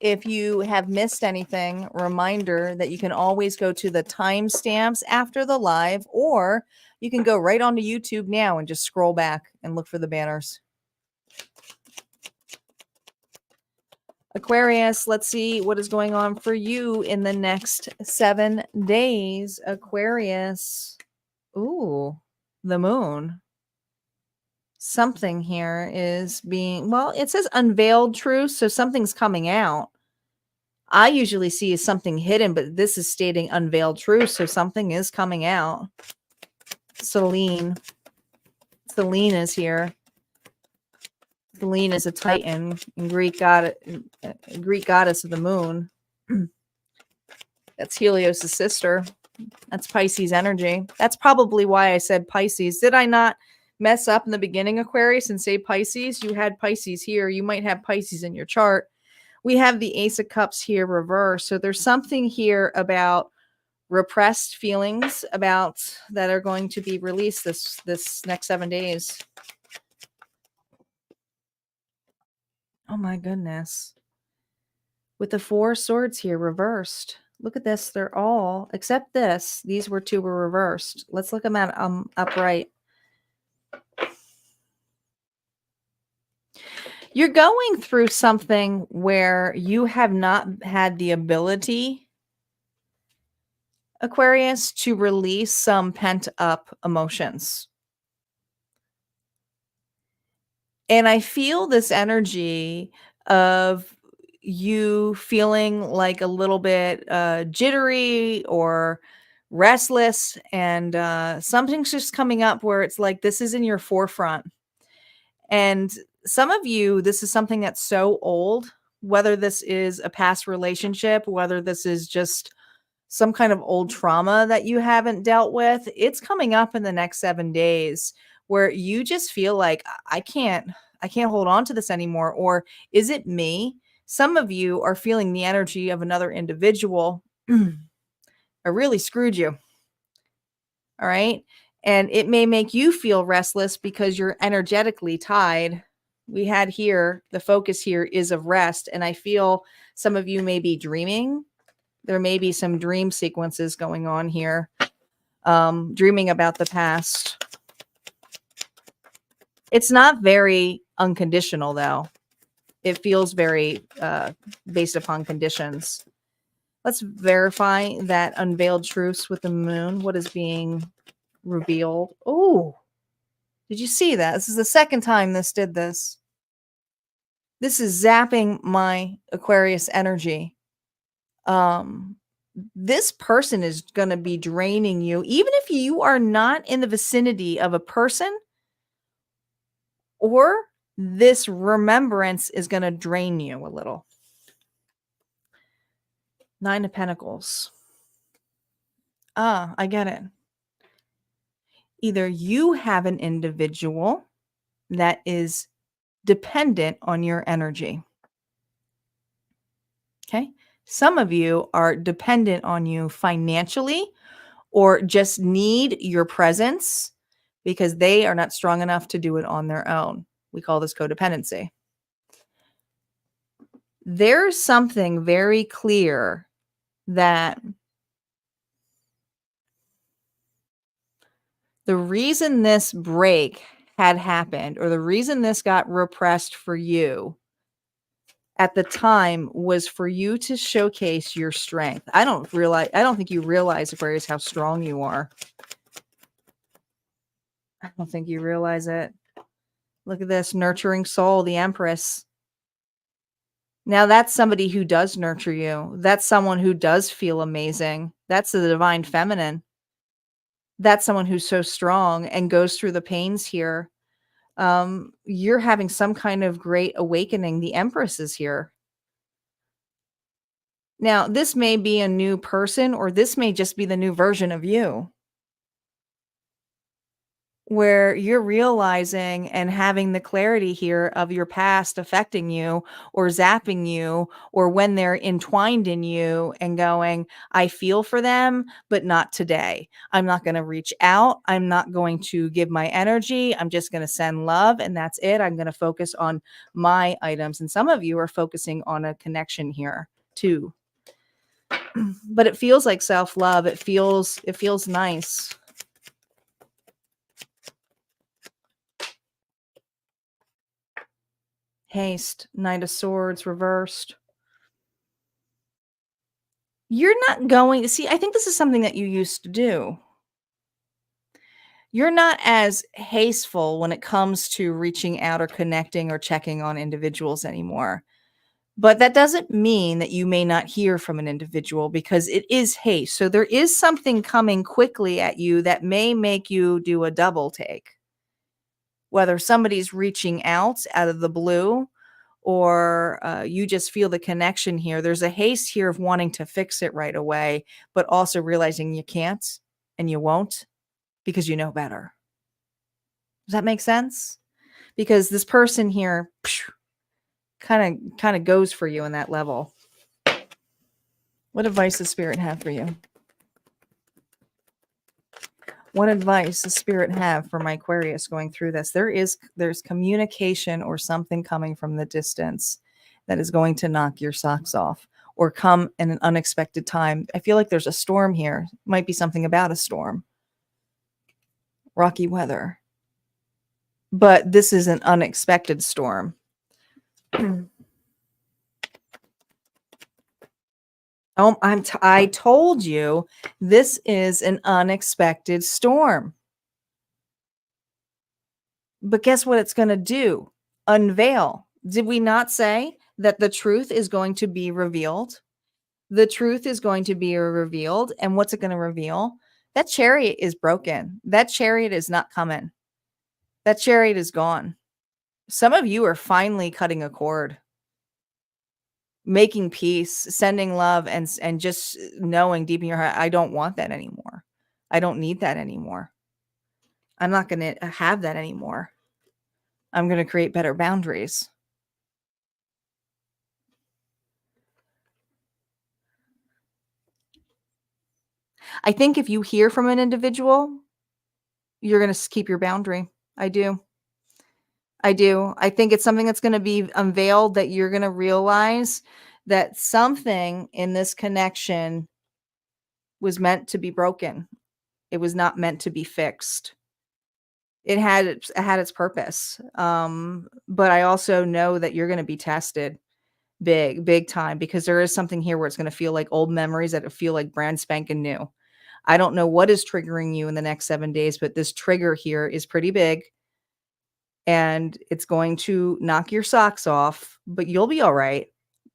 Speaker 1: If you have missed anything, reminder that you can always go to the timestamps after the live, or you can go right onto YouTube now and just scroll back and look for the banners. Aquarius, let's see what is going on for you in the next 7 days. Aquarius. Ooh, the moon. Something here is being, well, it says unveiled truth, so something's coming out. I usually see something hidden, but this is stating unveiled truth, so something is coming out. Selene. Selene is here. Selene is a Titan, and Greek goddess of the moon. That's Helios' sister. That's Pisces energy. That's probably why I said Pisces. Did I not mess up in the beginning, Aquarius, and say Pisces? You had Pisces here. You might have Pisces in your chart. We have the Ace of Cups here reversed. So there's something here about repressed feelings about that are going to be released this next 7 days. Oh my goodness. With the 4 swords here reversed. Look at this. They're all, except this. These two were reversed. Let's look them at upright. You're going through something where you have not had the ability, Aquarius, to release some pent up emotions. And I feel this energy of you feeling like a little bit jittery or restless, and something's just coming up where it's like this is in your forefront. And some of you, this is something that's so old, whether this is a past relationship, whether this is just some kind of old trauma that you haven't dealt with, it's coming up in the next 7 days where you just feel like I can't hold on to this anymore. Or is it me? Some of you are feeling the energy of another individual. I really screwed you. All right. And it may make you feel restless because you're energetically tied. We had here, the focus here is of rest. And I feel some of you may be dreaming. There may be some dream sequences going on here. Dreaming about the past. It's not very unconditional, though. It feels very based upon conditions. Let's verify that unveiled truths with the moon. What is being revealed? Oh, did you see that? This is the second time this did this. This is zapping my Aquarius energy. This person is going to be draining you, even if you are not in the vicinity of a person, or this remembrance is going to drain you a little. 9 of Pentacles. I get it. Either you have an individual that is dependent on your energy. Okay. Some of you are dependent on you financially or just need your presence because they are not strong enough to do it on their own. We call this codependency. There's something very clear that the reason this break had happened, or the reason this got repressed for you at the time, was for you to showcase your strength. I don't think you realize, Aquarius, how strong you are. I don't think you realize it. Look at this, nurturing soul, the Empress. Now that's somebody who does nurture you. That's someone who does feel amazing. That's the divine feminine. That's someone who's so strong and goes through the pains here. You're having some kind of great awakening. The Empress is here. Now, this may be a new person, or this may just be the new version of you, where you're realizing and having the clarity here of your past affecting you or zapping you, or when they're entwined in you and going, I feel for them, but not today. I'm not going to reach out. I'm not going to give my energy. I'm just going to send love, and that's it. I'm going to focus on my items. And some of you are focusing on a connection here too. But it feels like self-love. It feels nice. Haste, Knight of Swords reversed. You're not going to see, I think this is something that you used to do. You're not as hasteful when it comes to reaching out or connecting or checking on individuals anymore. But that doesn't mean that you may not hear from an individual, because it is haste. So there is something coming quickly at you that may make you do a double take. Whether somebody's reaching out of the blue, or you just feel the connection here. There's a haste here of wanting to fix it right away, but also realizing you can't and you won't, because you know better. Does that make sense? Because this person here kind of goes for you in that level. What advice does Spirit have for you? What advice does Spirit have for my Aquarius going through this? There's communication or something coming from the distance that is going to knock your socks off or come in an unexpected time. I feel like there's a storm here. Might be something about a storm. Rocky weather. But this is an unexpected storm. Oh, I told you this is an unexpected storm. But guess what it's going to do? Unveil. Did we not say that the truth is going to be revealed? The truth is going to be revealed. And what's it going to reveal? That chariot is broken. That chariot is not coming. That chariot is gone. Some of you are finally cutting a cord, making peace, sending love, and just knowing deep in your heart, I don't want that anymore. I don't need that anymore. I'm not going to have that anymore. I'm going to create better boundaries. I think if you hear from an individual, you're going to keep your boundary. I do. I think it's something that's going to be unveiled, that you're going to realize that something in this connection was meant to be broken. It was not meant to be fixed. It had its purpose. But I also know that you're going to be tested big time, because there is something here where it's going to feel like old memories that feel like brand spanking new. I don't know what is triggering you in the next 7 days, but this trigger here is pretty big. And it's going to knock your socks off, but you'll be all right,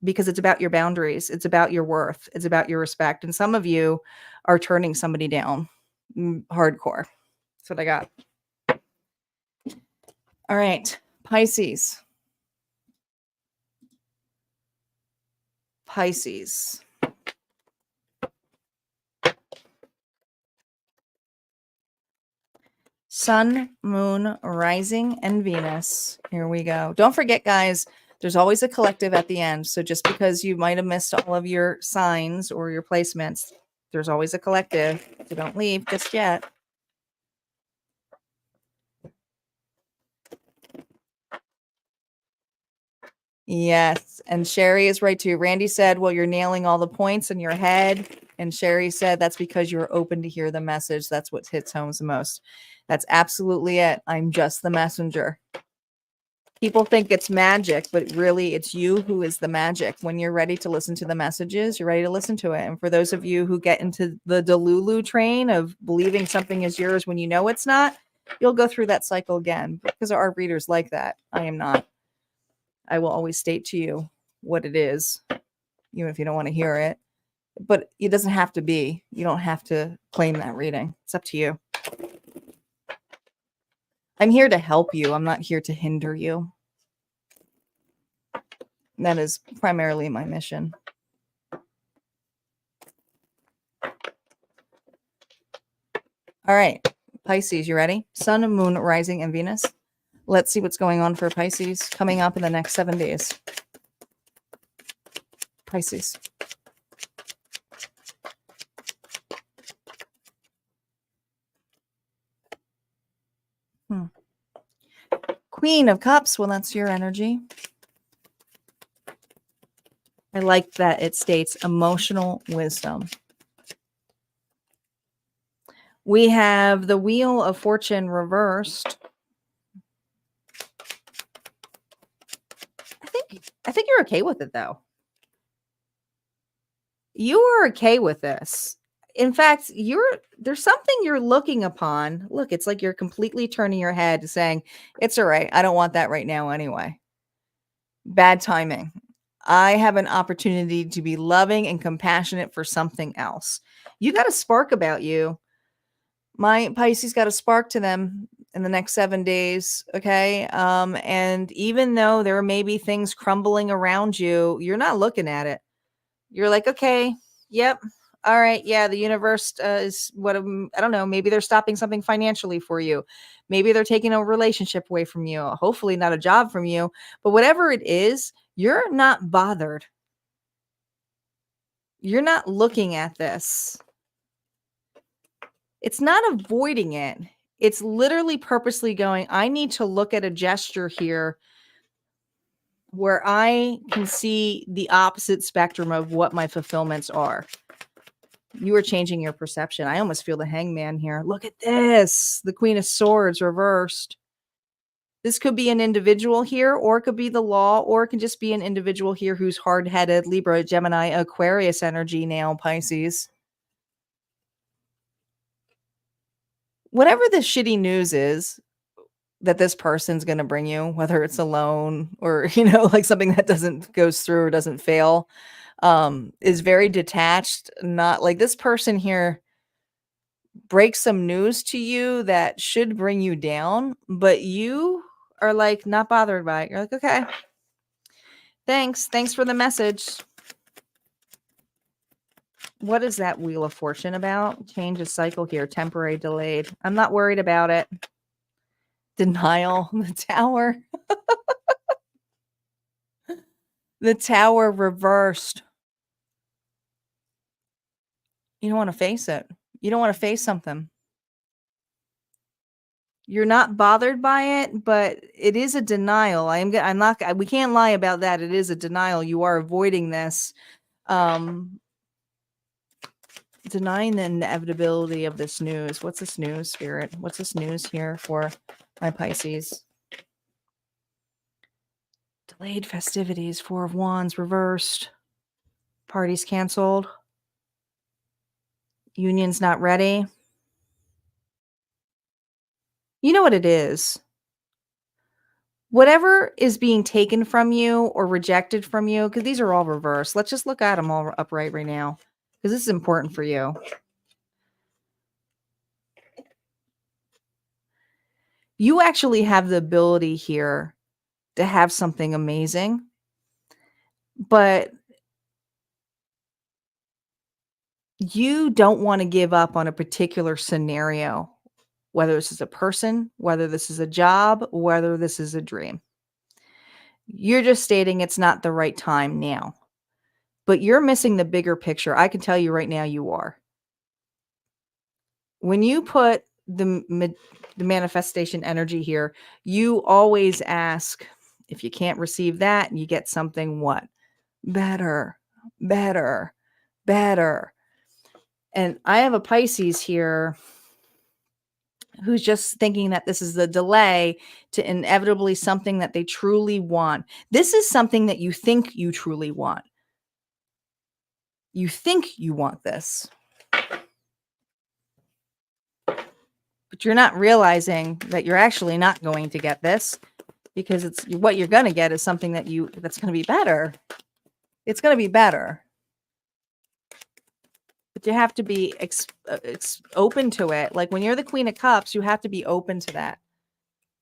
Speaker 1: because it's about your boundaries. It's about your worth. It's about your respect. And some of you are turning somebody down hardcore. That's what I got. All right, Pisces. Pisces. Sun, Moon, Rising, and Venus. Here we go. Don't forget, guys, there's always a collective at the end. So just because you might have missed all of your signs or your placements, there's always a collective. So don't leave just yet. Yes. And Sherry is right too. Randy said, well, you're nailing all the points in your head. And Sherry said, that's because you're open to hear the message. That's what hits home the most. That's absolutely it. I'm just the messenger. People think it's magic, but really it's you who is the magic. When you're ready to listen to the messages, you're ready to listen to it. And for those of you who get into the Delulu train of believing something is yours when you know it's not, you'll go through that cycle again, because our readers like that. I am not. I will always state to you what it is, even if you don't want to hear it. But it doesn't have to be. You don't have to claim that reading. It's up to you. I'm here to help you. I'm not here to hinder you. That is primarily my mission. All right, Pisces, you ready? Sun, Moon, Rising, and Venus. Let's see what's going on for Pisces coming up in the next 7 days. Pisces. Queen of Cups. Well, that's your energy. I like that it states emotional wisdom. We have the Wheel of Fortune reversed. I think you're okay with it, though. You are okay with this. In fact, there's something you're looking upon. Look, it's like you're completely turning your head saying, it's all right. I don't want that right now anyway. Bad timing. I have an opportunity to be loving and compassionate for something else. You got a spark about you. My Pisces got a spark to them in the next 7 days. Okay. And even though there may be things crumbling around you, you're not looking at it. You're like, okay, yep. All right. Yeah. The universe is what I don't know. Maybe they're stopping something financially for you. Maybe they're taking a relationship away from you. Hopefully not a job from you, but whatever it is, you're not bothered. You're not looking at this. It's not avoiding it. It's literally purposely going, I need to look at a gesture here where I can see the opposite spectrum of what my fulfillments are. You are changing your perception. I almost feel the hangman here. Look at this. The Queen of Swords reversed. This could be an individual here, or it could be the law, or it can just be an individual here who's hard-headed, Libra, Gemini, Aquarius energy now, Pisces. Whatever the shitty news is that this person's going to bring you, whether it's a loan or, like something that goes through or doesn't fail, is very detached. Not like this person here breaks some news to you that should bring you down, but you are like not bothered by it. You're like, okay, thanks for the message. What is that Wheel of Fortune about? Change of cycle here, temporary, delayed. I'm not worried about it. Denial, the Tower. The Tower reversed. You don't want to face it. You don't want to face something. You're not bothered by it, but it is a denial. We can't lie about that. It is a denial. You are avoiding this. Denying the inevitability of this news. What's this news, Spirit? What's this news here for my Pisces? Delayed festivities, 4 of Wands reversed. Parties canceled. Union's not ready. You know what it is. Whatever is being taken from you or rejected from you, because these are all reversed. Let's just look at them all upright right now, because this is important for you. You actually have the ability here to have something amazing, but you don't want to give up on a particular scenario, whether this is a person, whether this is a job, whether this is a dream. You're just stating it's not the right time now, but you're missing the bigger picture. I can tell you right now you are. When you put the manifestation energy here, you always ask, if you can't receive that, you get something what? Better, better, better. And I have a Pisces here who's just thinking that this is the delay to inevitably something that they truly want. This is something that you think you truly want. You think you want this, but you're not realizing that you're actually not going to get this, because it's what you're going to get is something that's going to be better. It's going to be better. But you have to be open to it. Like when you're the Queen of Cups, you have to be open to that.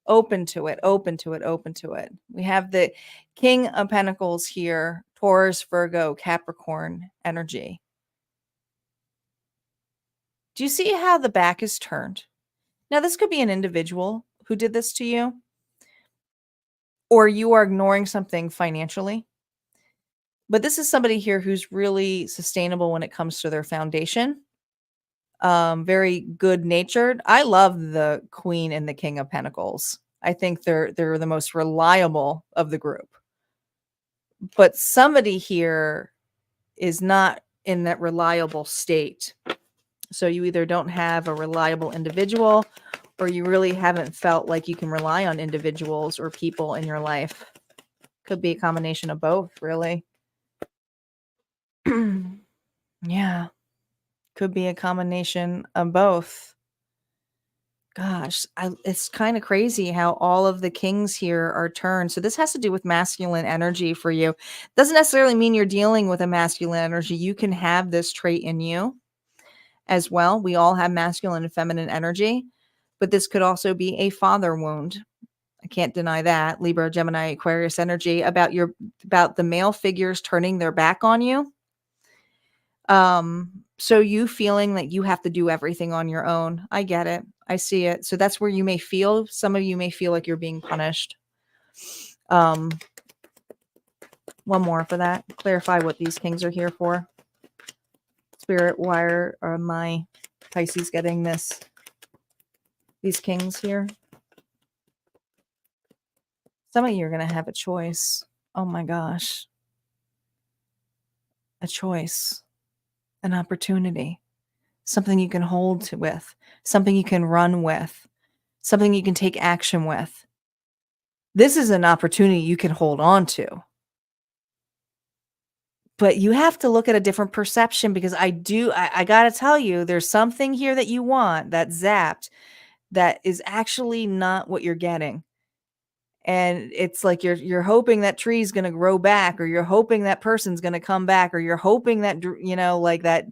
Speaker 1: Open to it, open to it, open to it. We have the King of Pentacles here, Taurus, Virgo, Capricorn energy. Do you see how the back is turned? Now, this could be an individual who did this to you, or you are ignoring something financially. But this is somebody here who's really sustainable when it comes to their foundation. Very good natured. I love the Queen and the King of Pentacles. I think they're the most reliable of the group. But somebody here is not in that reliable state. So you either don't have a reliable individual, or you really haven't felt like you can rely on individuals or people in your life. Could be a combination of both, really. Yeah. Could be a combination of both. Gosh, it's kind of crazy how all of the kings here are turned. So this has to do with masculine energy for you. Doesn't necessarily mean you're dealing with a masculine energy. You can have this trait in you as well. We all have masculine and feminine energy, but this could also be a father wound. I can't deny that. Libra, Gemini, Aquarius energy about the male figures turning their back on you. So you feeling that you have to do everything on your own. I get it. I see it. So that's where some of you may feel like you're being punished. One more for that. Clarify what these kings are here for. Spirit, why are my Pisces getting these kings here? Some of you are going to have a choice. Oh my gosh. A choice, an opportunity, something you can hold with, something you can run with, something you can take action with. This is an opportunity you can hold on to. But you have to look at a different perception, because I got to tell you, there's something here that you want that's zapped that is actually not what you're getting. And it's like you're hoping that tree's going to grow back, or you're hoping that person's going to come back, or you're hoping that, like that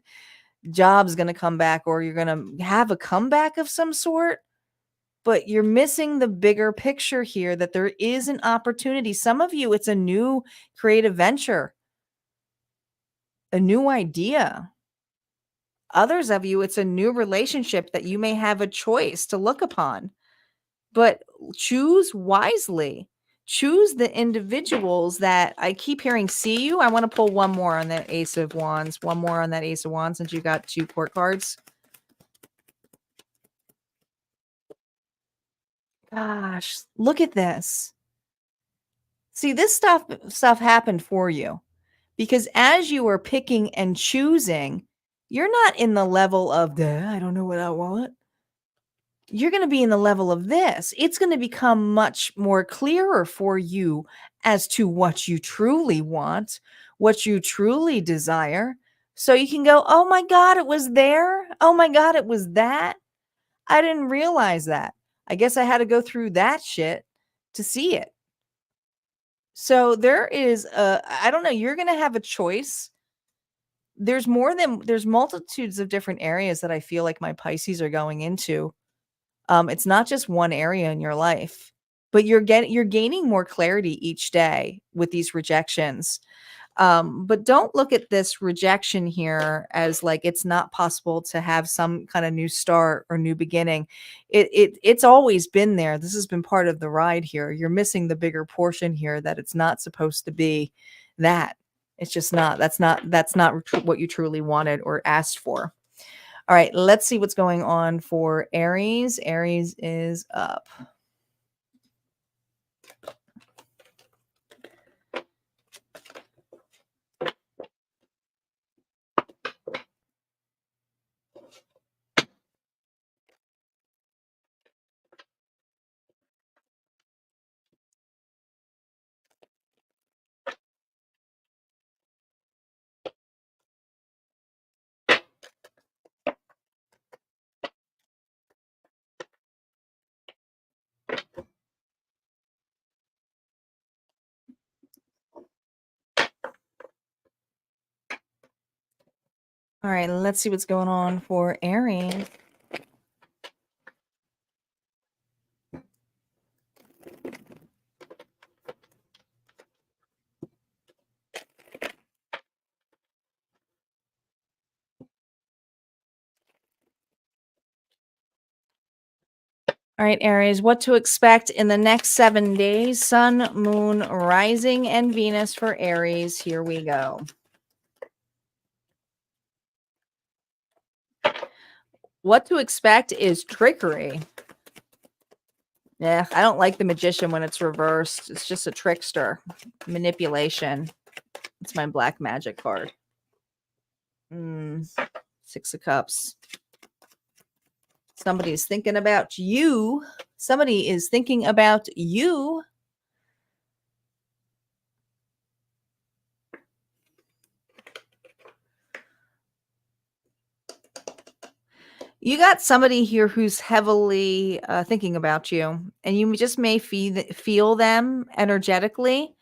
Speaker 1: job's going to come back, or you're going to have a comeback of some sort. But you're missing the bigger picture here, that there is an opportunity. Some of you, it's a new creative venture, a new idea. Others of you, it's a new relationship that you may have a choice to look upon. But choose wisely. Choose the individuals that I keep hearing see you. I want to pull one more on that Ace of Wands. One more on that Ace of Wands, since you got 2 court cards. Gosh, look at this. See, this stuff happened for you because as you were picking and choosing, you're not in the level of I don't know what I want. You're going to be in the level of this. It's going to become much more clearer for you as to what you truly want, what you truly desire. So you can go, oh my God, it was there. Oh my God, it was that. I didn't realize that. I guess I had to go through that shit to see it. So there is I don't know, you're going to have a choice. There's multitudes of different areas that I feel like my Pisces are going into. It's not just one area in your life, but you're gaining more clarity each day with these rejections. But don't look at this rejection here as like it's not possible to have some kind of new start or new beginning. It's always been there. This has been part of the ride here. You're missing the bigger portion here, that it's not supposed to be that. It's just not. That's not what you truly wanted or asked for. All right, let's see what's going on for Aries. Aries is up. All right, let's see what's going on for Aries. All right, Aries, what to expect in the next 7 days? Sun, Moon, Rising, and Venus for Aries. Here we go. What to expect is trickery. Yeah, I don't like the Magician when it's reversed. It's just a trickster. Manipulation. It's my black magic card. 6 of Cups. Somebody's thinking about you. Somebody is thinking about you. You got somebody here who's heavily thinking about you, and you just may feel them energetically.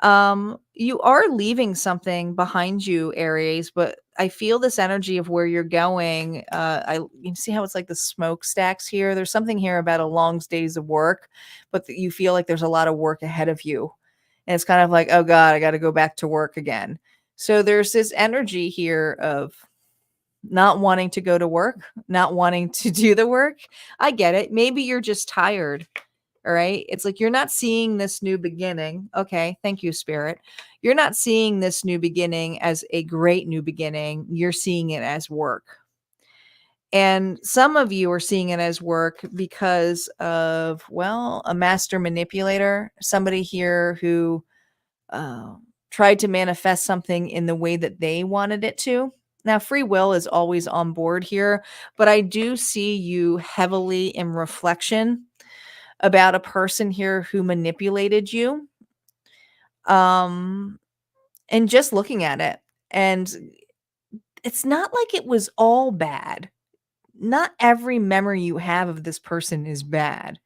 Speaker 1: You are leaving something behind you, Aries, but I feel this energy of where you're going. You can see how it's like the smokestacks here. There's something here about a long days of work, but you feel like there's a lot of work ahead of you. And it's kind of like, oh God, I got to go back to work again. So there's this energy here of not wanting to go to work, not wanting to do the work. I get it. Maybe you're just tired. All right. It's like you're not seeing this new beginning. Okay. Thank you, Spirit. You're not seeing this new beginning as a great new beginning. You're seeing it as work. And some of you are seeing it as work because of, well, a master manipulator, somebody here who uh, tried to manifest something in the way that they wanted it to. Now, free will is always on board here, but I do see you heavily in reflection about a person here who manipulated you. Um, and just looking at it, and it's not like it was all bad. Not every memory you have of this person is bad.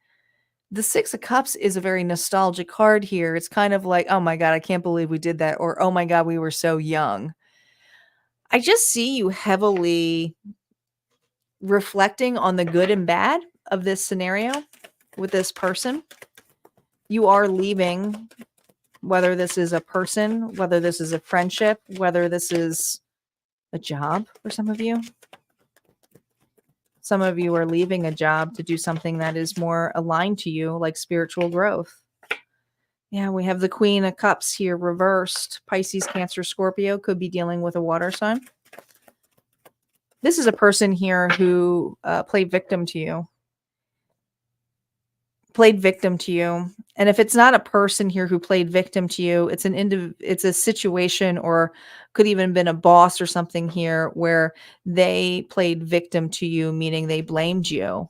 Speaker 1: The 6 of Cups is a very nostalgic card here. It's kind of like, "Oh my god, I can't believe we did that," or, "Oh my god, we were so young." I just see you heavily reflecting on the good and bad of this scenario with this person. You are leaving, whether this is a person, whether this is a friendship, whether this is a job for some of you. Some of you are leaving a job to do something that is more aligned to you, like spiritual growth. Yeah, we have the Queen of Cups here reversed. Pisces, Cancer, Scorpio could be dealing with a water sign. This is a person here who played victim to you. And if it's not a person here who played victim to you, it's a situation, or could even been a boss or something here where they played victim to you, meaning they blamed you.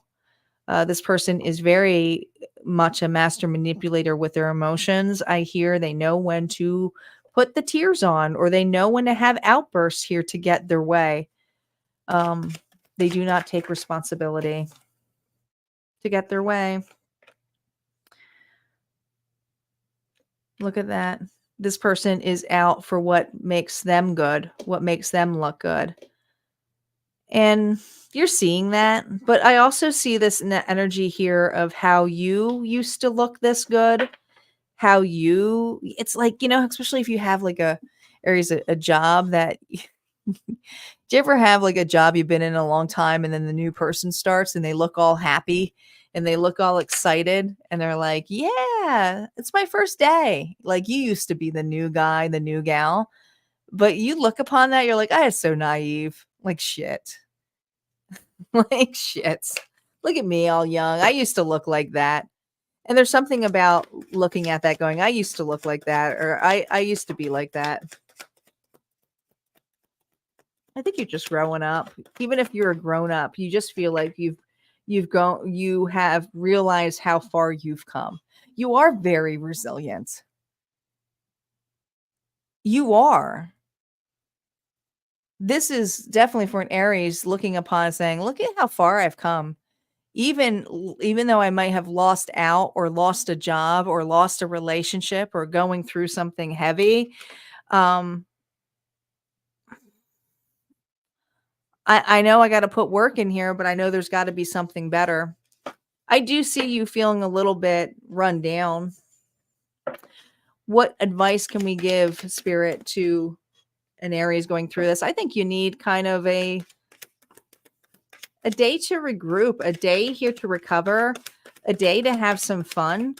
Speaker 1: This person is very much a master manipulator with their emotions. I hear they know when to put the tears on, or they know when to have outbursts here to get their way. Um, they do not take responsibility to get their way. Look at that. This person is out for what makes them good, what makes them look good. And you're seeing that, but I also see this energy here of how you used to look this good, it's like, especially if you have like a job that do you ever have like a job you've been in a long time, and then the new person starts and they look all happy and they look all excited and they're like, yeah, it's my first day. Like, you used to be the new guy, the new gal, but you look upon that, you're like, I was so naive. Like shit. Like shit. Look at me all young. I used to look like that. And there's something about looking at that going, I used to look like that, or I used to be like that. I think you're just growing up. Even if you're a grown up, you just feel like you have realized how far you've come. You are very resilient. You are. This is definitely for an Aries looking upon saying, look at how far I've come. Even though I might have lost out, or lost a job, or lost a relationship, or going through something heavy, um, I know I got to put work in here, but I know there's got to be something better. I do see you feeling a little bit run down. What advice can we give, Spirit, to an Aries going through this? I think you need kind of a day to regroup, a day here to recover, a day to have some fun.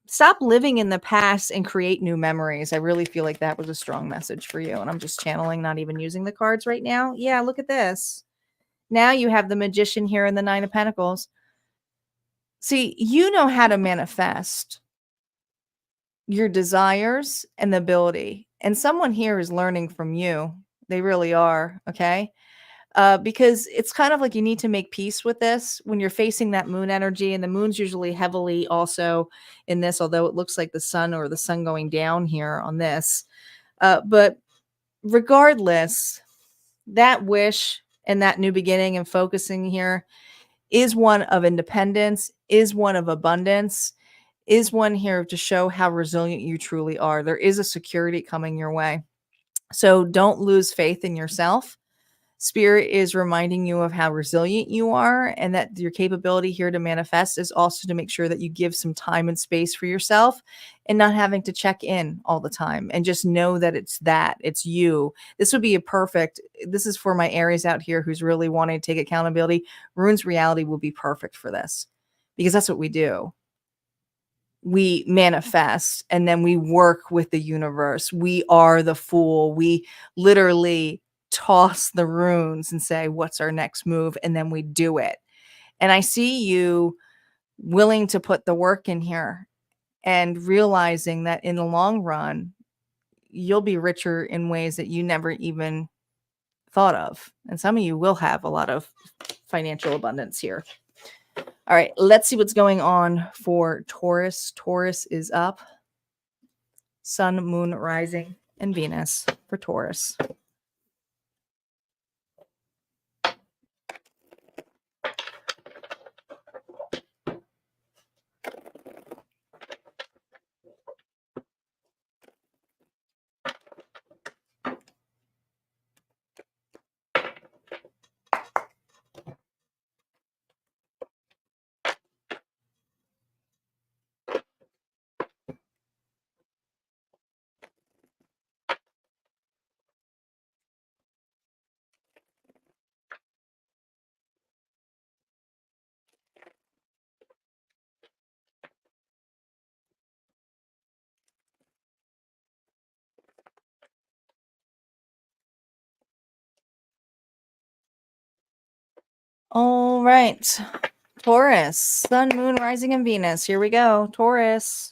Speaker 1: Stop living in the past and create new memories. I really feel like that was a strong message for you. And I'm just channeling, not even using the cards right now. Yeah, look at this. Now you have the Magician here and the Nine of Pentacles. See, you know how to manifest your desires and the ability. And someone here is learning from you. They really are. Okay. Because it's kind of like you need to make peace with this when you're facing that moon energy. And the moon's usually heavily also in this, although it looks like the sun, or the sun going down here on this. But regardless, That wish and that new beginning and focusing here is one of independence, is one of abundance, is one here to show how resilient you truly are. There is a security coming your way. So don't lose faith in yourself. Spirit is reminding you of how resilient you are, and that your capability here to manifest is also to make sure that you give some time and space for yourself and not having to check in all the time, and just know that it's you. This would be a perfect, this is for my Aries out here who's really wanting to take accountability. Rune's reality will be perfect for this, because that's what we do. We manifest and then we work with the universe. We are the fool. We literally toss the runes and say, what's our next move? And then we do it. And I see you willing to put the work in here and realizing that in the long run, you'll be richer in ways that you never even thought of. And some of you will have a lot of financial abundance here. All right, let's see what's going on for Taurus. Taurus is up. Sun, Moon, Rising, and Venus for Taurus. All right. Taurus, Sun, Moon, Rising, and Venus. Here we go. Taurus.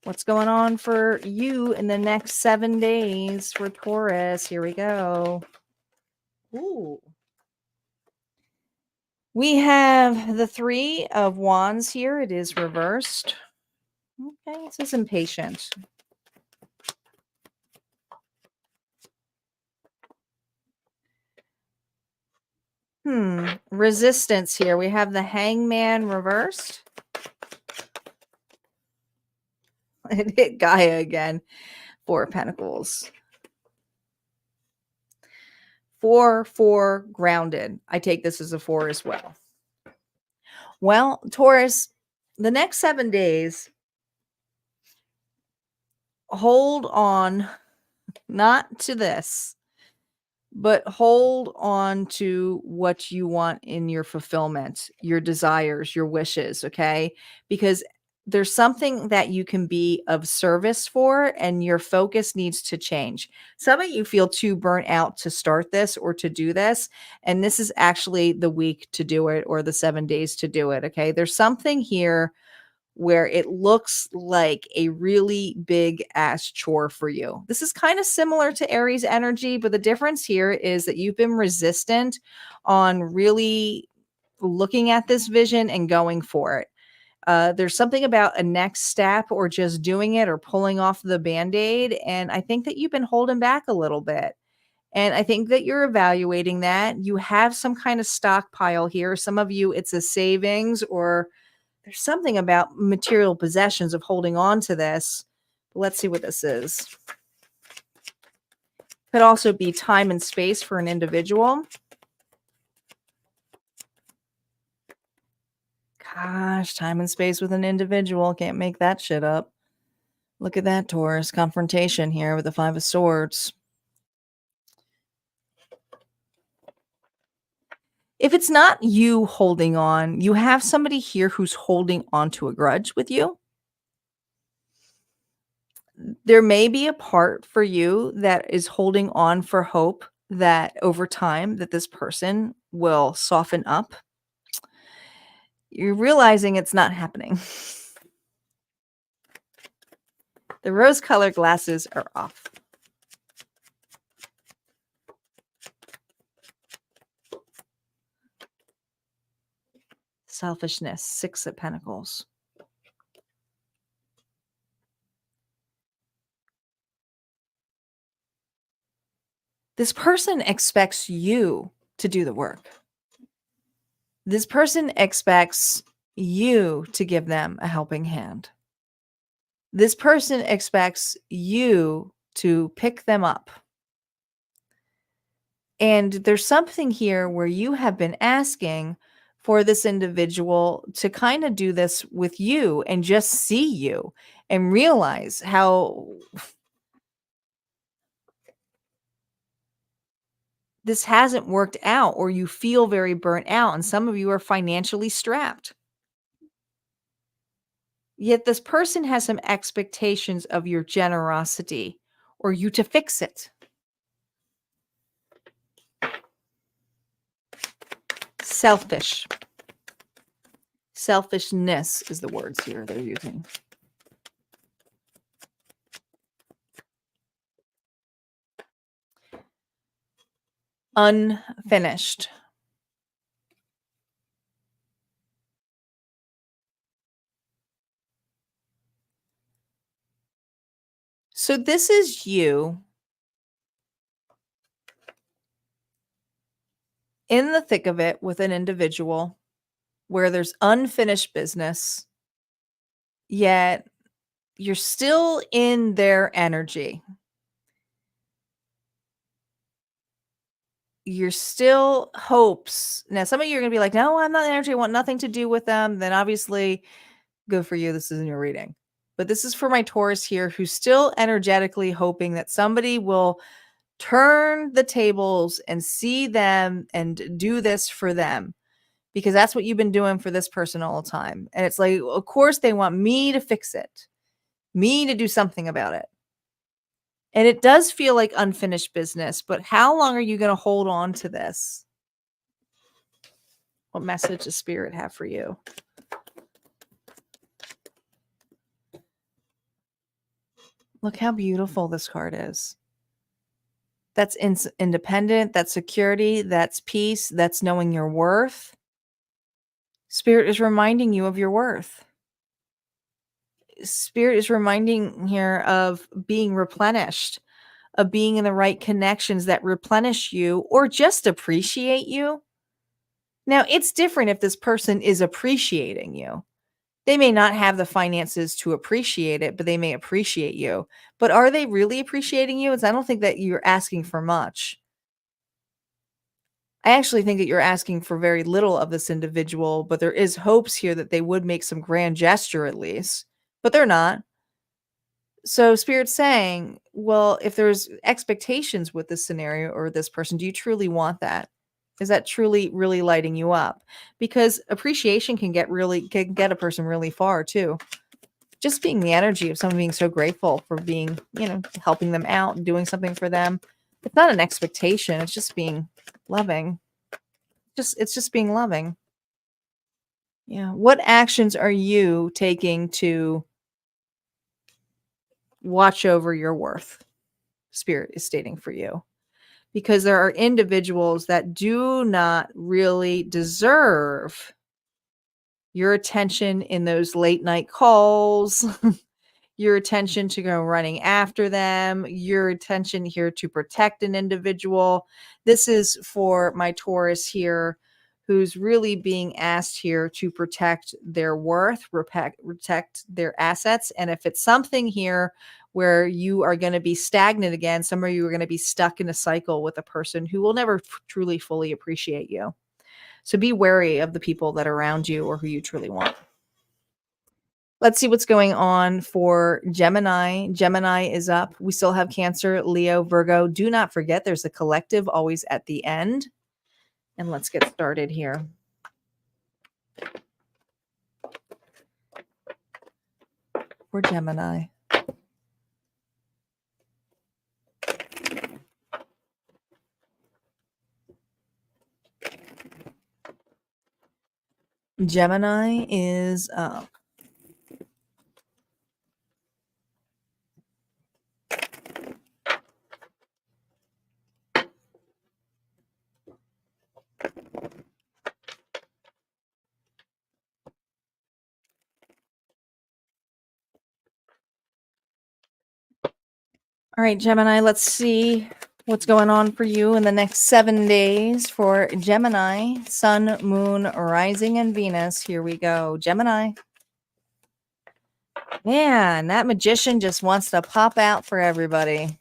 Speaker 1: What's going on for you in the next 7 days for Taurus? Here we go. Ooh. We have the Three of Wands here. It is reversed. Okay, it says impatient. Resistance here. We have the Hangman reversed. It hit Gaia again. Four of Pentacles. 4 grounded. I take this as a 4 as well. Well, Taurus, the next 7 days, hold on, not to this, but hold on to what you want in your fulfillment, your desires, your wishes, okay? Because there's something that you can be of service for, and your focus needs to change. Some of you feel too burnt out to start this or to do this, and this is actually the week to do it, or the 7 days to do it, okay? There's something here where it looks like a really big ass chore for you. This is kind of similar to Aries energy, but the difference here is that you've been resistant on really looking at this vision and going for it. There's something about a next step, or just doing it, or pulling off the band-aid. And I think that you've been holding back a little bit. And I think that you're evaluating that. You have some kind of stockpile here. Some of you, it's a savings, or there's something about material possessions of holding on to this. Let's see what this is. Could also be time and space for an individual. Gosh, time and space with an individual. Can't make that shit up. Look at that, Taurus. Confrontation here with the Five of Swords. If it's not you holding on, you have somebody here who's holding on to a grudge with you. There may be a part for you that is holding on for hope that over time that this person will soften up. You're realizing it's not happening. The rose-colored glasses are off. Selfishness, Six of Pentacles. This person expects you to do the work. This person expects you to give them a helping hand. This person expects you to pick them up. And there's something here where you have been asking for this individual to kind of do this with you and just see you and realize how this hasn't worked out, or you feel very burnt out, and some of you are financially strapped. Yet this person has some expectations of your generosity or you to fix it. Selfish. Selfishness is the words here they're using. Unfinished. So this is you in the thick of it with an individual where there's unfinished business, yet you're still in their energy. You're still hopes. Now, some of you are going to be like, no, I'm not energy. I want nothing to do with them. Then obviously, good for you. This isn't your reading. But this is for my Taurus here who's still energetically hoping that somebody will turn the tables and see them and do this for them, because that's what you've been doing for this person all the time. And it's like, of course, they want me to fix it, me to do something about it. And it does feel like unfinished business, but how long are you going to hold on to this? What message does Spirit have for you? Look how beautiful this card is. That's independent, that's security, that's peace, that's knowing your worth. Spirit is reminding you of your worth. Spirit is reminding here of being replenished, of being in the right connections that replenish you or just appreciate you. Now, it's different if this person is appreciating you. They may not have the finances to appreciate it, but they may appreciate you. But are they really appreciating you? I don't think that you're asking for much. I actually think that you're asking for very little of this individual, but there is hopes here that they would make some grand gesture at least, but they're not. So Spirit's saying, well, if there's expectations with this scenario or this person, do you truly want that? Is that truly, really lighting you up? Because appreciation can get a person really far too. Just being the energy of someone being so grateful for being, helping them out and doing something for them. It's not an expectation. It's just being loving. It's just being loving. Yeah. What actions are you taking to watch over your worth? Spirit is stating for you. Because there are individuals that do not really deserve your attention in those late night calls, your attention to go running after them, your attention here to protect an individual. This is for my Taurus here, who's really being asked here to protect their worth, protect their assets. And if it's something here where you are going to be stagnant again, some of you are going to be stuck in a cycle with a person who will never truly fully appreciate you. So be wary of the people that are around you or who you truly want. Let's see what's going on for Gemini. Gemini is up. We still have Cancer, Leo, Virgo. Do not forget there's a collective always at the end. And let's get started here. For Gemini. Gemini is up. All right, Gemini, let's see What's going on for you in the next 7 days for Gemini, Sun, Moon, Rising, and Venus? Here we go. Gemini. Man, that magician just wants to pop out for everybody.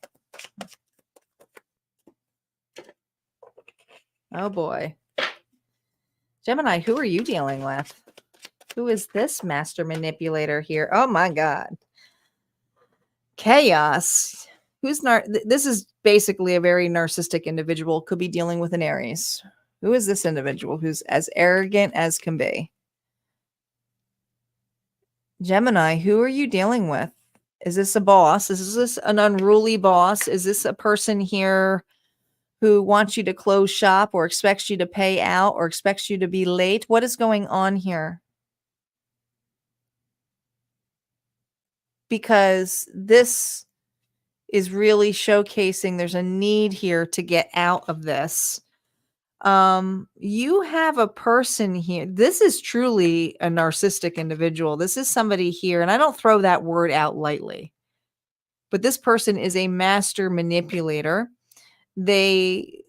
Speaker 1: Oh boy. Gemini, who are you dealing with? Who is this master manipulator here? Oh my God. Chaos. This is basically a very narcissistic individual. Could be dealing with an Aries. Who is this individual who's as arrogant as can be? Gemini, who are you dealing with? Is this a boss? Is this an unruly boss? Is this a person here who wants you to close shop or expects you to pay out or expects you to be late? What is going on here? Because this is really showcasing there's a need here to get out of this. You have a person here. This is truly a narcissistic individual. This is somebody here, and I don't throw that word out lightly, but this person is a master manipulator. They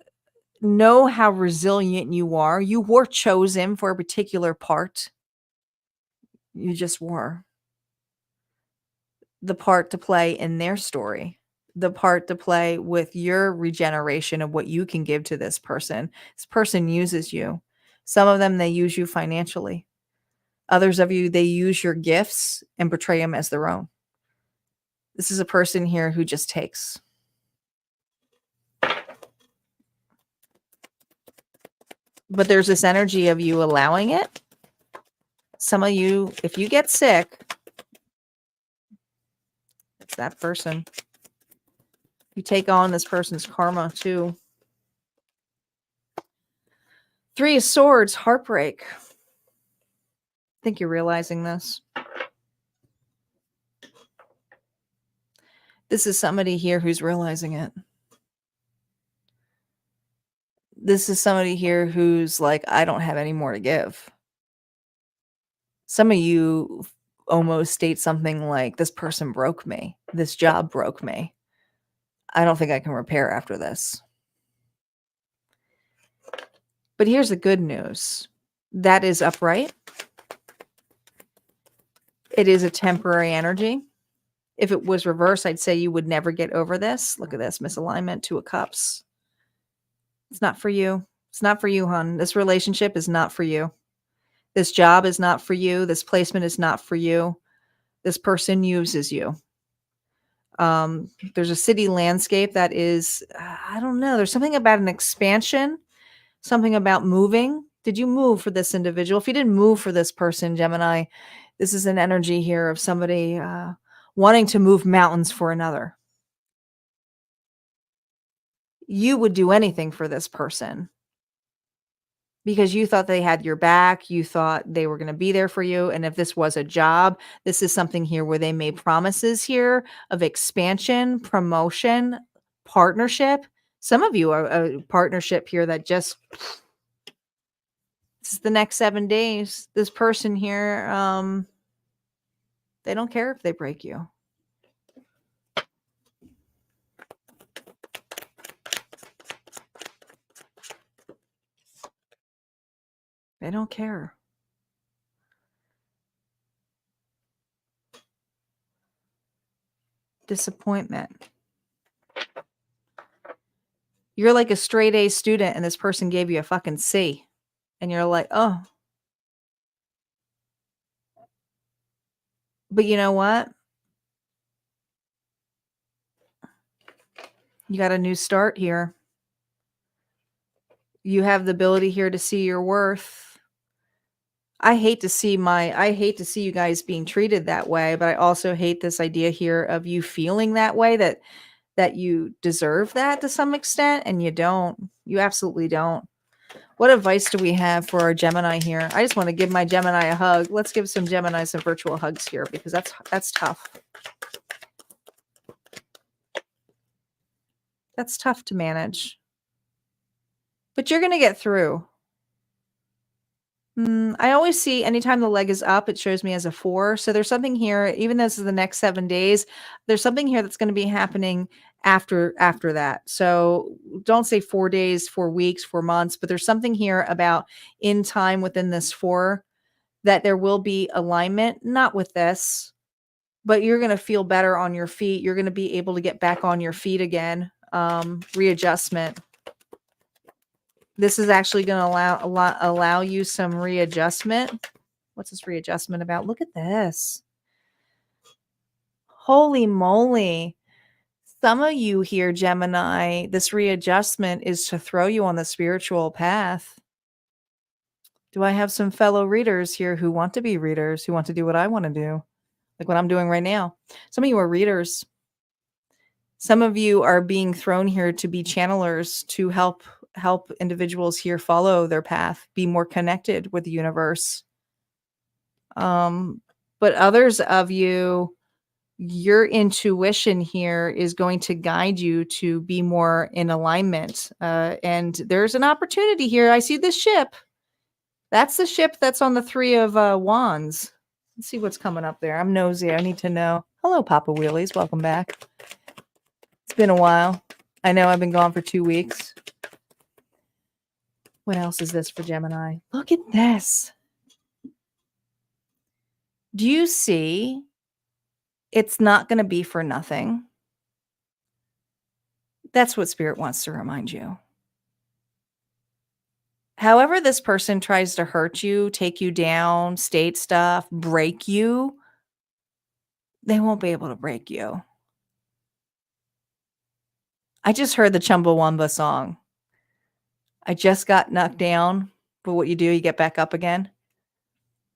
Speaker 1: know how resilient you are. You were chosen for a particular part. You just were the part to play in their story, the part to play with your regeneration of what you can give to this person. This person uses you. Some of them, they use you financially. Others of you, they use your gifts and portray them as their own. This is a person here who just takes. But there's this energy of you allowing it. Some of you, if you get sick, it's that person. You take on this person's karma too. Three of Swords, heartbreak. I think you're realizing this. This is somebody here who's realizing it. This is somebody here who's like, I don't have any more to give. Some of you almost state something like, this person broke me. This job broke me. I don't think I can repair after this. But here's the good news. That is upright. It is a temporary energy. If it was reversed, I'd say you would never get over this. Look at this misalignment, 2 of Cups. It's not for you. It's not for you, hon. This relationship is not for you. This job is not for you. This placement is not for you. This person uses you. There's a city landscape that is, I don't know. There's something about an expansion, something about moving. Did you move for this individual? If you didn't move for this person, Gemini, this is an energy here of somebody wanting to move mountains for another. You would do anything for this person because you thought they had your back. You thought they were going to be there for you. And if this was a job, this is something here where they made promises here of expansion, promotion, partnership. Some of you are a partnership here that just, this is the next 7 days. This person here, they don't care if they break you. They don't care. Disappointment. You're like a straight A student and this person gave you a fucking C. And you're like, oh. But you know what? You got a new start here. You have the ability here to see your worth. I hate to see you guys being treated that way, but I also hate this idea here of you feeling that way, that you deserve that to some extent, and you don't. You absolutely don't. What advice do we have for our Gemini here? I just want to give my Gemini a hug. Let's give some Gemini some virtual hugs here because that's tough. That's tough to manage. But you're going to get through. I always see anytime the leg is up, it shows me as a 4. So there's something here, even though this is the next 7 days, there's something here that's going to be happening after that. So don't say 4 days, 4 weeks, 4 months, but there's something here about in time within this 4 that there will be alignment, not with this, but you're going to feel better on your feet. You're going to be able to get back on your feet again. Readjustment. This is actually going to allow you some readjustment. What's this readjustment about? Look at this. Holy moly. Some of you here, Gemini, this readjustment is to throw you on the spiritual path. Do I have some fellow readers here who want to be readers, who want to do what I want to do? Like what I'm doing right now. Some of you are readers. Some of you are being thrown here to be channelers, to help individuals here follow their path, be more connected with the universe. But others of you, your intuition here is going to guide you to be more in alignment. And there's an opportunity here. I see this ship. That's the ship that's on the 3 of wands. Let's see what's coming up there. I'm nosy. I need to know. Hello, Papa Wheelies. Welcome back. It's been a while. I know I've been gone for 2 weeks. What else is this for Gemini? Look at this. Do you see? It's not going to be for nothing. That's what Spirit wants to remind you. However this person tries to hurt you, take you down, state stuff, break you, they won't be able to break you. I just heard the Chumbawamba song. I just got knocked down, but what you do, you get back up again.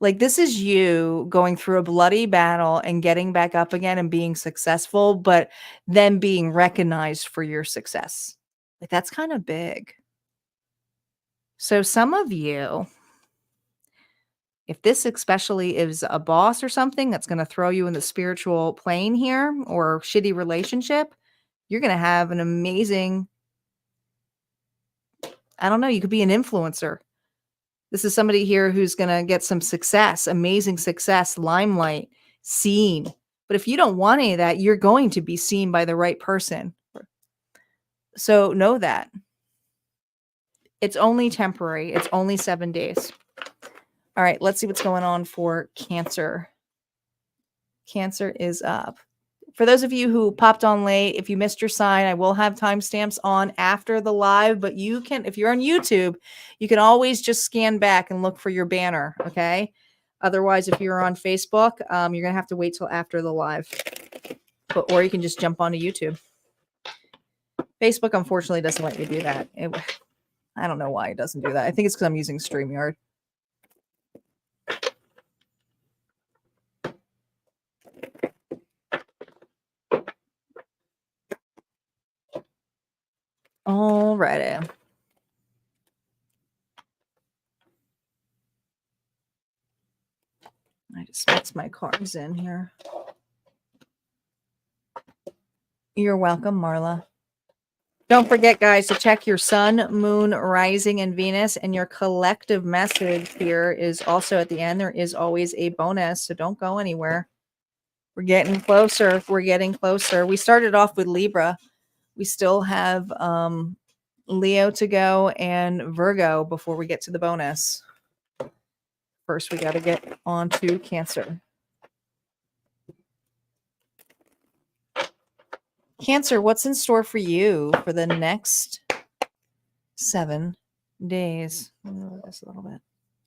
Speaker 1: Like this is you going through a bloody battle and getting back up again and being successful, but then being recognized for your success. Like that's kind of big. So some of you, if this especially is a boss or something that's going to throw you in the spiritual plane here or shitty relationship, you're going to have an amazing, I don't know, you could be an influencer. This is somebody here who's going to get some success, amazing success, limelight, seen. But if you don't want any of that, you're going to be seen by the right person. So know that. It's only temporary. It's only 7 days. All right, let's see what's going on for Cancer. Cancer is up. For those of you who popped on late, if you missed your sign, I will have timestamps on after the live, but you can, if you're on YouTube, you can always just scan back and look for your banner, okay? Otherwise, if you're on Facebook, you're going to have to wait till after the live. Or you can just jump onto YouTube. Facebook, unfortunately, doesn't let you do that. I don't know why it doesn't do that. I think it's because I'm using StreamYard. Alrighty. I just mixed my cards in here. You're welcome, Marla. Don't forget, guys, to check your sun, moon, rising, and Venus. And your collective message here is also at the end. There is always a bonus, so don't go anywhere. We're getting closer. We're getting closer. We started off with Libra. We still have Leo to go and Virgo before we get to the bonus. First, we got to get on to Cancer. Cancer, what's in store for you for the next 7 days? Let me lower this a little bit.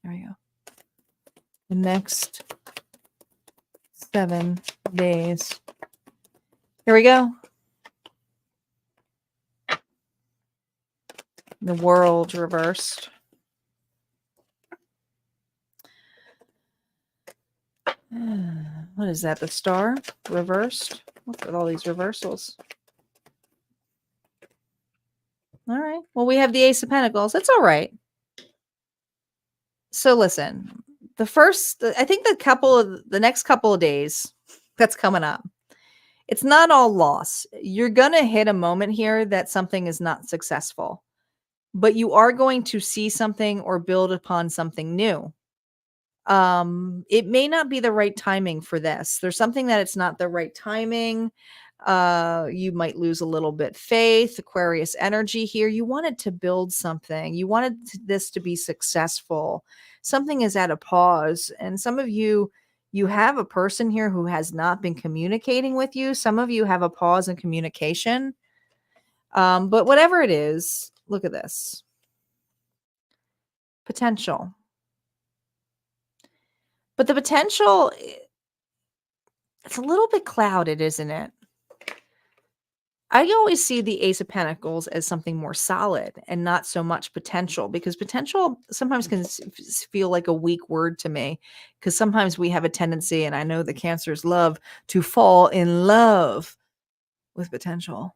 Speaker 1: There we go. The next 7 days. Here we go. The World reversed. What is that? The Star reversed? What's with all these reversals? All right. Well, we have the Ace of Pentacles. That's all right. So listen, I think the next couple of days that's coming up, it's not all loss. You're going to hit a moment here that something is not successful, but you are going to see something or build upon something new. It may not be the right timing for this. There's something that it's not the right timing. You might lose a little bit faith. Aquarius energy here. You wanted to build something. You wanted this to be successful. Something is at a pause. And some of you, you have a person here who has not been communicating with you. Some of you have a pause in communication. But whatever it is, look at this. Potential. But the potential, it's a little bit clouded, isn't it? I always see the Ace of Pentacles as something more solid and not so much potential, because potential sometimes can feel like a weak word to me, because sometimes we have a tendency, and I know the Cancers love to fall in love with potential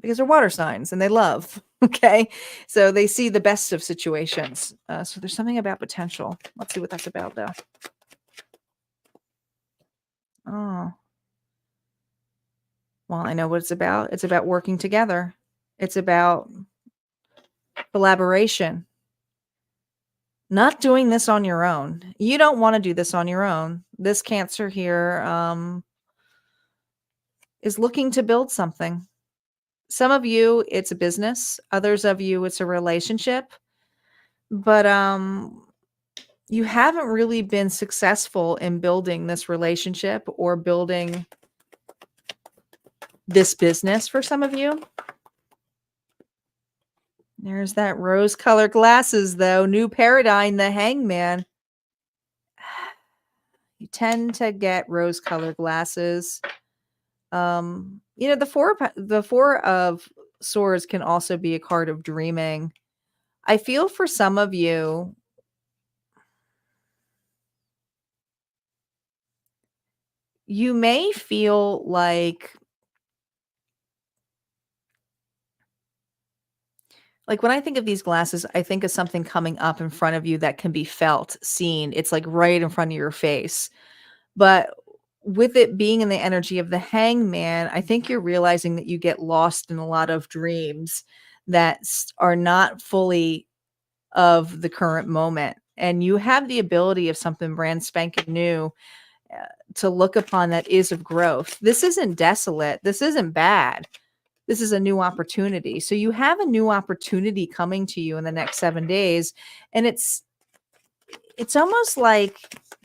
Speaker 1: because they're water signs and they love. Okay. So they see the best of situations. So there's something about potential. Let's see what that's about, though. Oh, well, I know what it's about. It's about working together. It's about collaboration. Not doing this on your own. You don't want to do this on your own. This Cancer here is looking to build something. Some of you, it's a business. Others of you, it's a relationship. But you haven't really been successful in building this relationship or building this business for some of you. There's that rose-colored glasses, though. New paradigm, the Hangman. You tend to get rose-colored glasses. You know, the four of swords can also be a card of dreaming. I feel for some of you, you may feel like when I think of these glasses, I think of something coming up in front of you that can be felt, seen. It's like right in front of your face. But with it being in the energy of the Hangman, I think you're realizing that you get lost in a lot of dreams that are not fully of the current moment. And you have the ability of something brand spanking new to look upon that is of growth. This isn't desolate. This isn't bad. This is a new opportunity. So you have a new opportunity coming to you in the next 7 days. And it's almost like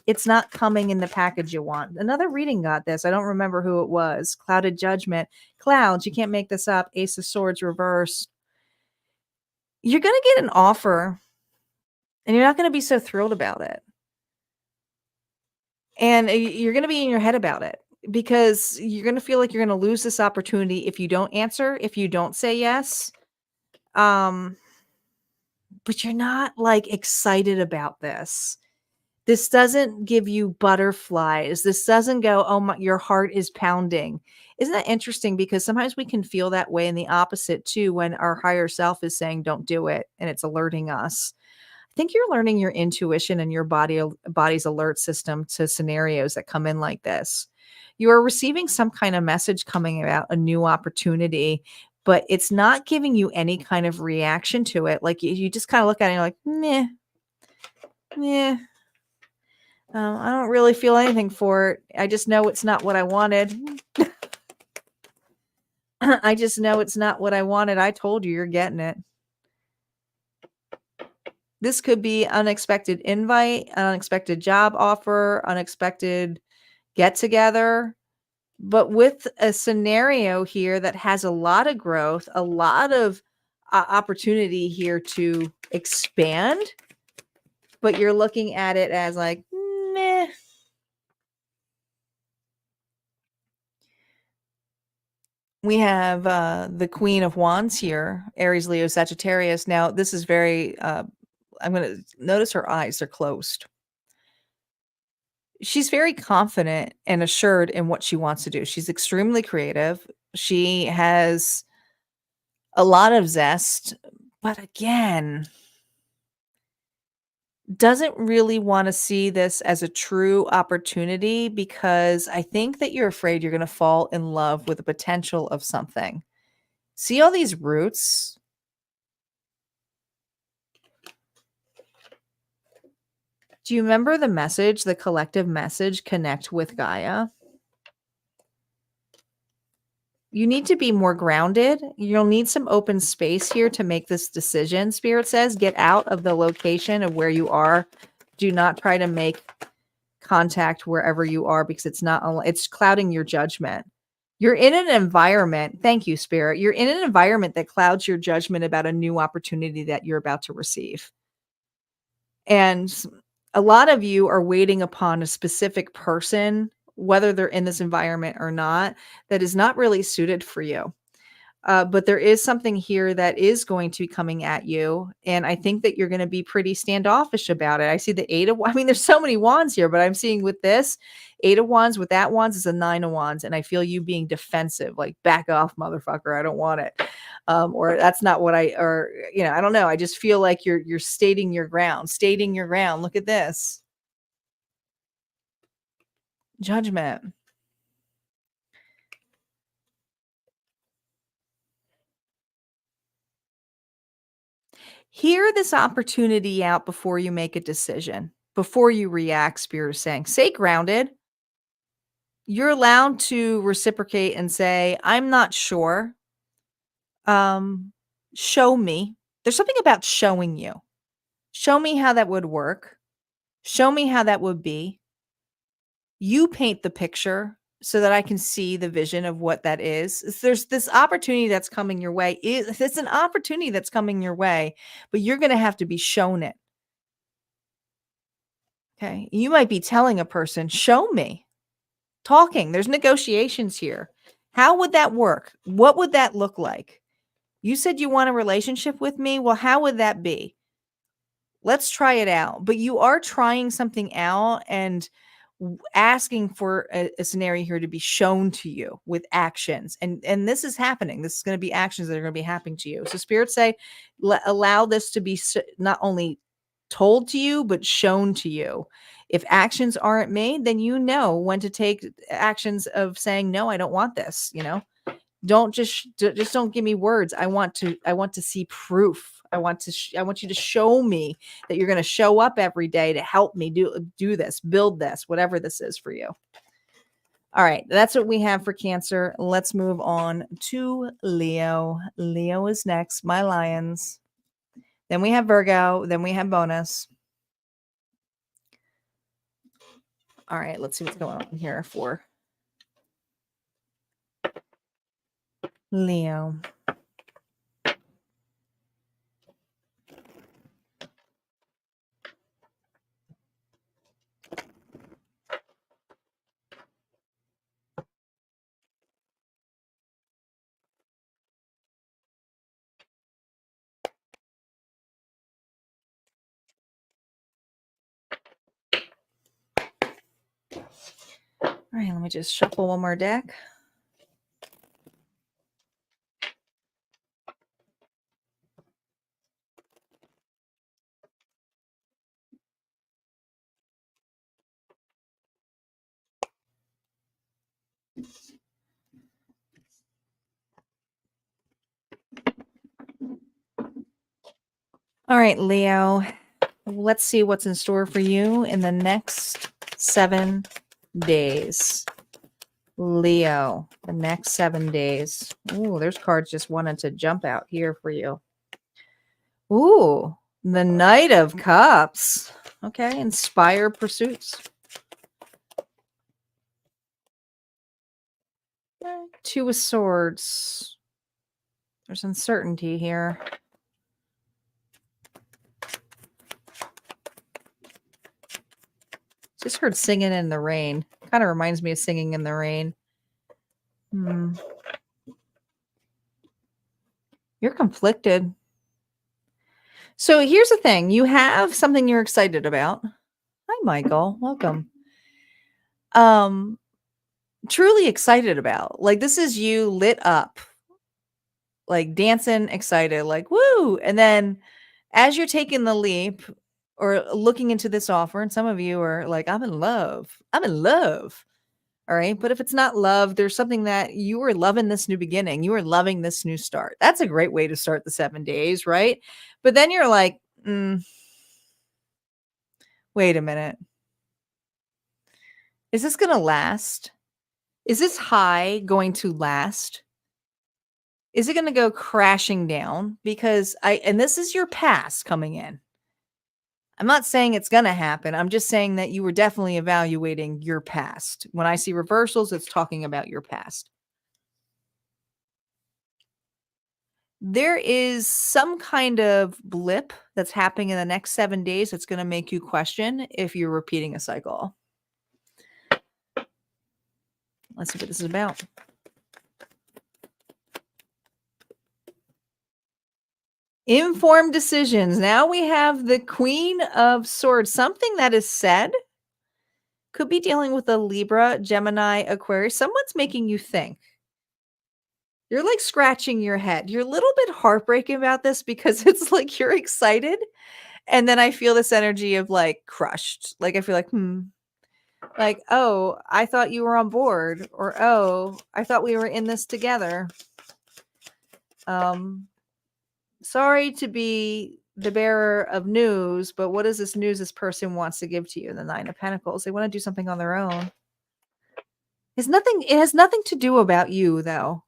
Speaker 1: it's not coming in the package you want. Another reading got this. I don't remember who it was. Clouded Judgment. Clouds. You can't make this up. Ace of Swords reversed. You're going to get an offer and you're not going to be so thrilled about it. And you're going to be in your head about it because you're going to feel like you're going to lose this opportunity if you don't answer, if you don't say yes. But you're not like excited about this. This doesn't give you butterflies. This doesn't go, oh my, your heart is pounding. Isn't that interesting? Because sometimes we can feel that way in the opposite too, when our higher self is saying, don't do it. And it's alerting us. I think you're learning your intuition and your body's alert system to scenarios that come in like this. You are receiving some kind of message coming about a new opportunity, but it's not giving you any kind of reaction to it. Like you just kind of look at it and you're like, meh, meh. I don't really feel anything for it. I just know it's not what I wanted. I just know it's not what I wanted. I told you you're getting it. This could be unexpected invite, unexpected job offer, unexpected get together. But with a scenario here that has a lot of growth, a lot of opportunity here to expand, but you're looking at it as like, meh. We have the Queen of Wands here, Aries, Leo, Sagittarius. Now, this is very, I'm going to notice her eyes are closed. She's very confident and assured in what she wants to do. She's extremely creative. She has a lot of zest, but again, doesn't really want to see this as a true opportunity because I think that you're afraid you're going to fall in love with the potential of something. See all these roots? Do you remember the message, the collective message, connect with Gaia? You need to be more grounded. You'll need some open space here to make this decision. Spirit says, get out of the location of where you are. Do not try to make contact wherever you are because it's clouding your judgment. You're in an environment. Thank you, Spirit. You're in an environment that clouds your judgment about a new opportunity that you're about to receive. And a lot of you are waiting upon a specific person, whether they're in this environment or not, that is not really suited for you. But there is something here that is going to be coming at you. And I think that you're going to be pretty standoffish about it. I see the I mean, there's so many wands here, but I'm seeing with this 8 of wands, with that wands is a 9 of wands. And I feel you being defensive, like back off, motherfucker. I don't want it. Or that's not what or, I don't know. I just feel like you're stating your ground. Look at this. Judgment. Hear this opportunity out before you make a decision, before you react, Spirit is saying. Stay grounded. You're allowed to reciprocate and say, I'm not sure. Show me. There's something about showing you. Show me how that would work. Show me how that would be. You paint the picture so that I can see the vision of what that is. There's this opportunity that's coming your way. It's an opportunity that's coming your way, but you're going to have to be shown it. Okay. You might be telling a person, show me. Talking. There's negotiations here. How would that work? What would that look like? You said you want a relationship with me. Well, how would that be? Let's try it out. But you are trying something out and asking for a scenario here to be shown to you with actions. And this is happening. This is going to be actions that are going to be happening to you. So spirits say, allow this to be not only told to you, but shown to you. If actions aren't made, then you know when to take actions of saying, no, I don't want this, Don't just don't give me words. I want to see proof. I want you to show me that you're going to show up every day to help me do this, build this, whatever this is for you. All right, that's what we have for Cancer. Let's move on to Leo. Leo is next, my lions. Then we have Virgo, then we have bonus. All right, let's see what's going on here for Leo. All right, let me just shuffle one more deck. All right, Leo, let's see what's in store for you in the next 7 days. Leo, the next 7 days. Ooh, there's cards just wanted to jump out here for you. Ooh, the Knight of Cups. Okay, inspire pursuits. 2 of Swords. There's uncertainty here. Just heard singing in the rain. Kind of reminds me of singing in the rain. You're conflicted. So here's the thing. You have something you're excited about. Hi, Michael. Welcome. Truly excited about. Like, this is you lit up. Like, dancing, excited. Like, woo! And then as you're taking the leap or looking into this offer, and some of you are like, I'm in love. I'm in love. All right. But if it's not love, there's something that you are loving this new beginning. You are loving this new start. That's a great way to start the 7 days, right? But then you're like, wait a minute. Is this going to last? Is this high going to last? Is it going to go crashing down? Because and this is your past coming in. I'm not saying it's going to happen. I'm just saying that you were definitely evaluating your past. When I see reversals, it's talking about your past. There is some kind of blip that's happening in the next 7 days that's going to make you question if you're repeating a cycle. Let's see what this is about. Informed decisions. Now we have the Queen of Swords. Something that is said could be dealing with a Libra, Gemini, Aquarius. Someone's making you think. You're like scratching your head. You're a little bit heartbreaking about this because it's like you're excited. And then I feel this energy of like crushed. Like I feel like, like, oh, I thought you were on board. Or, oh, I thought we were in this together. Sorry to be the bearer of news, but what is this news this person wants to give to you? The Nine of Pentacles. They want to do something on their own. It has nothing to do about you, though.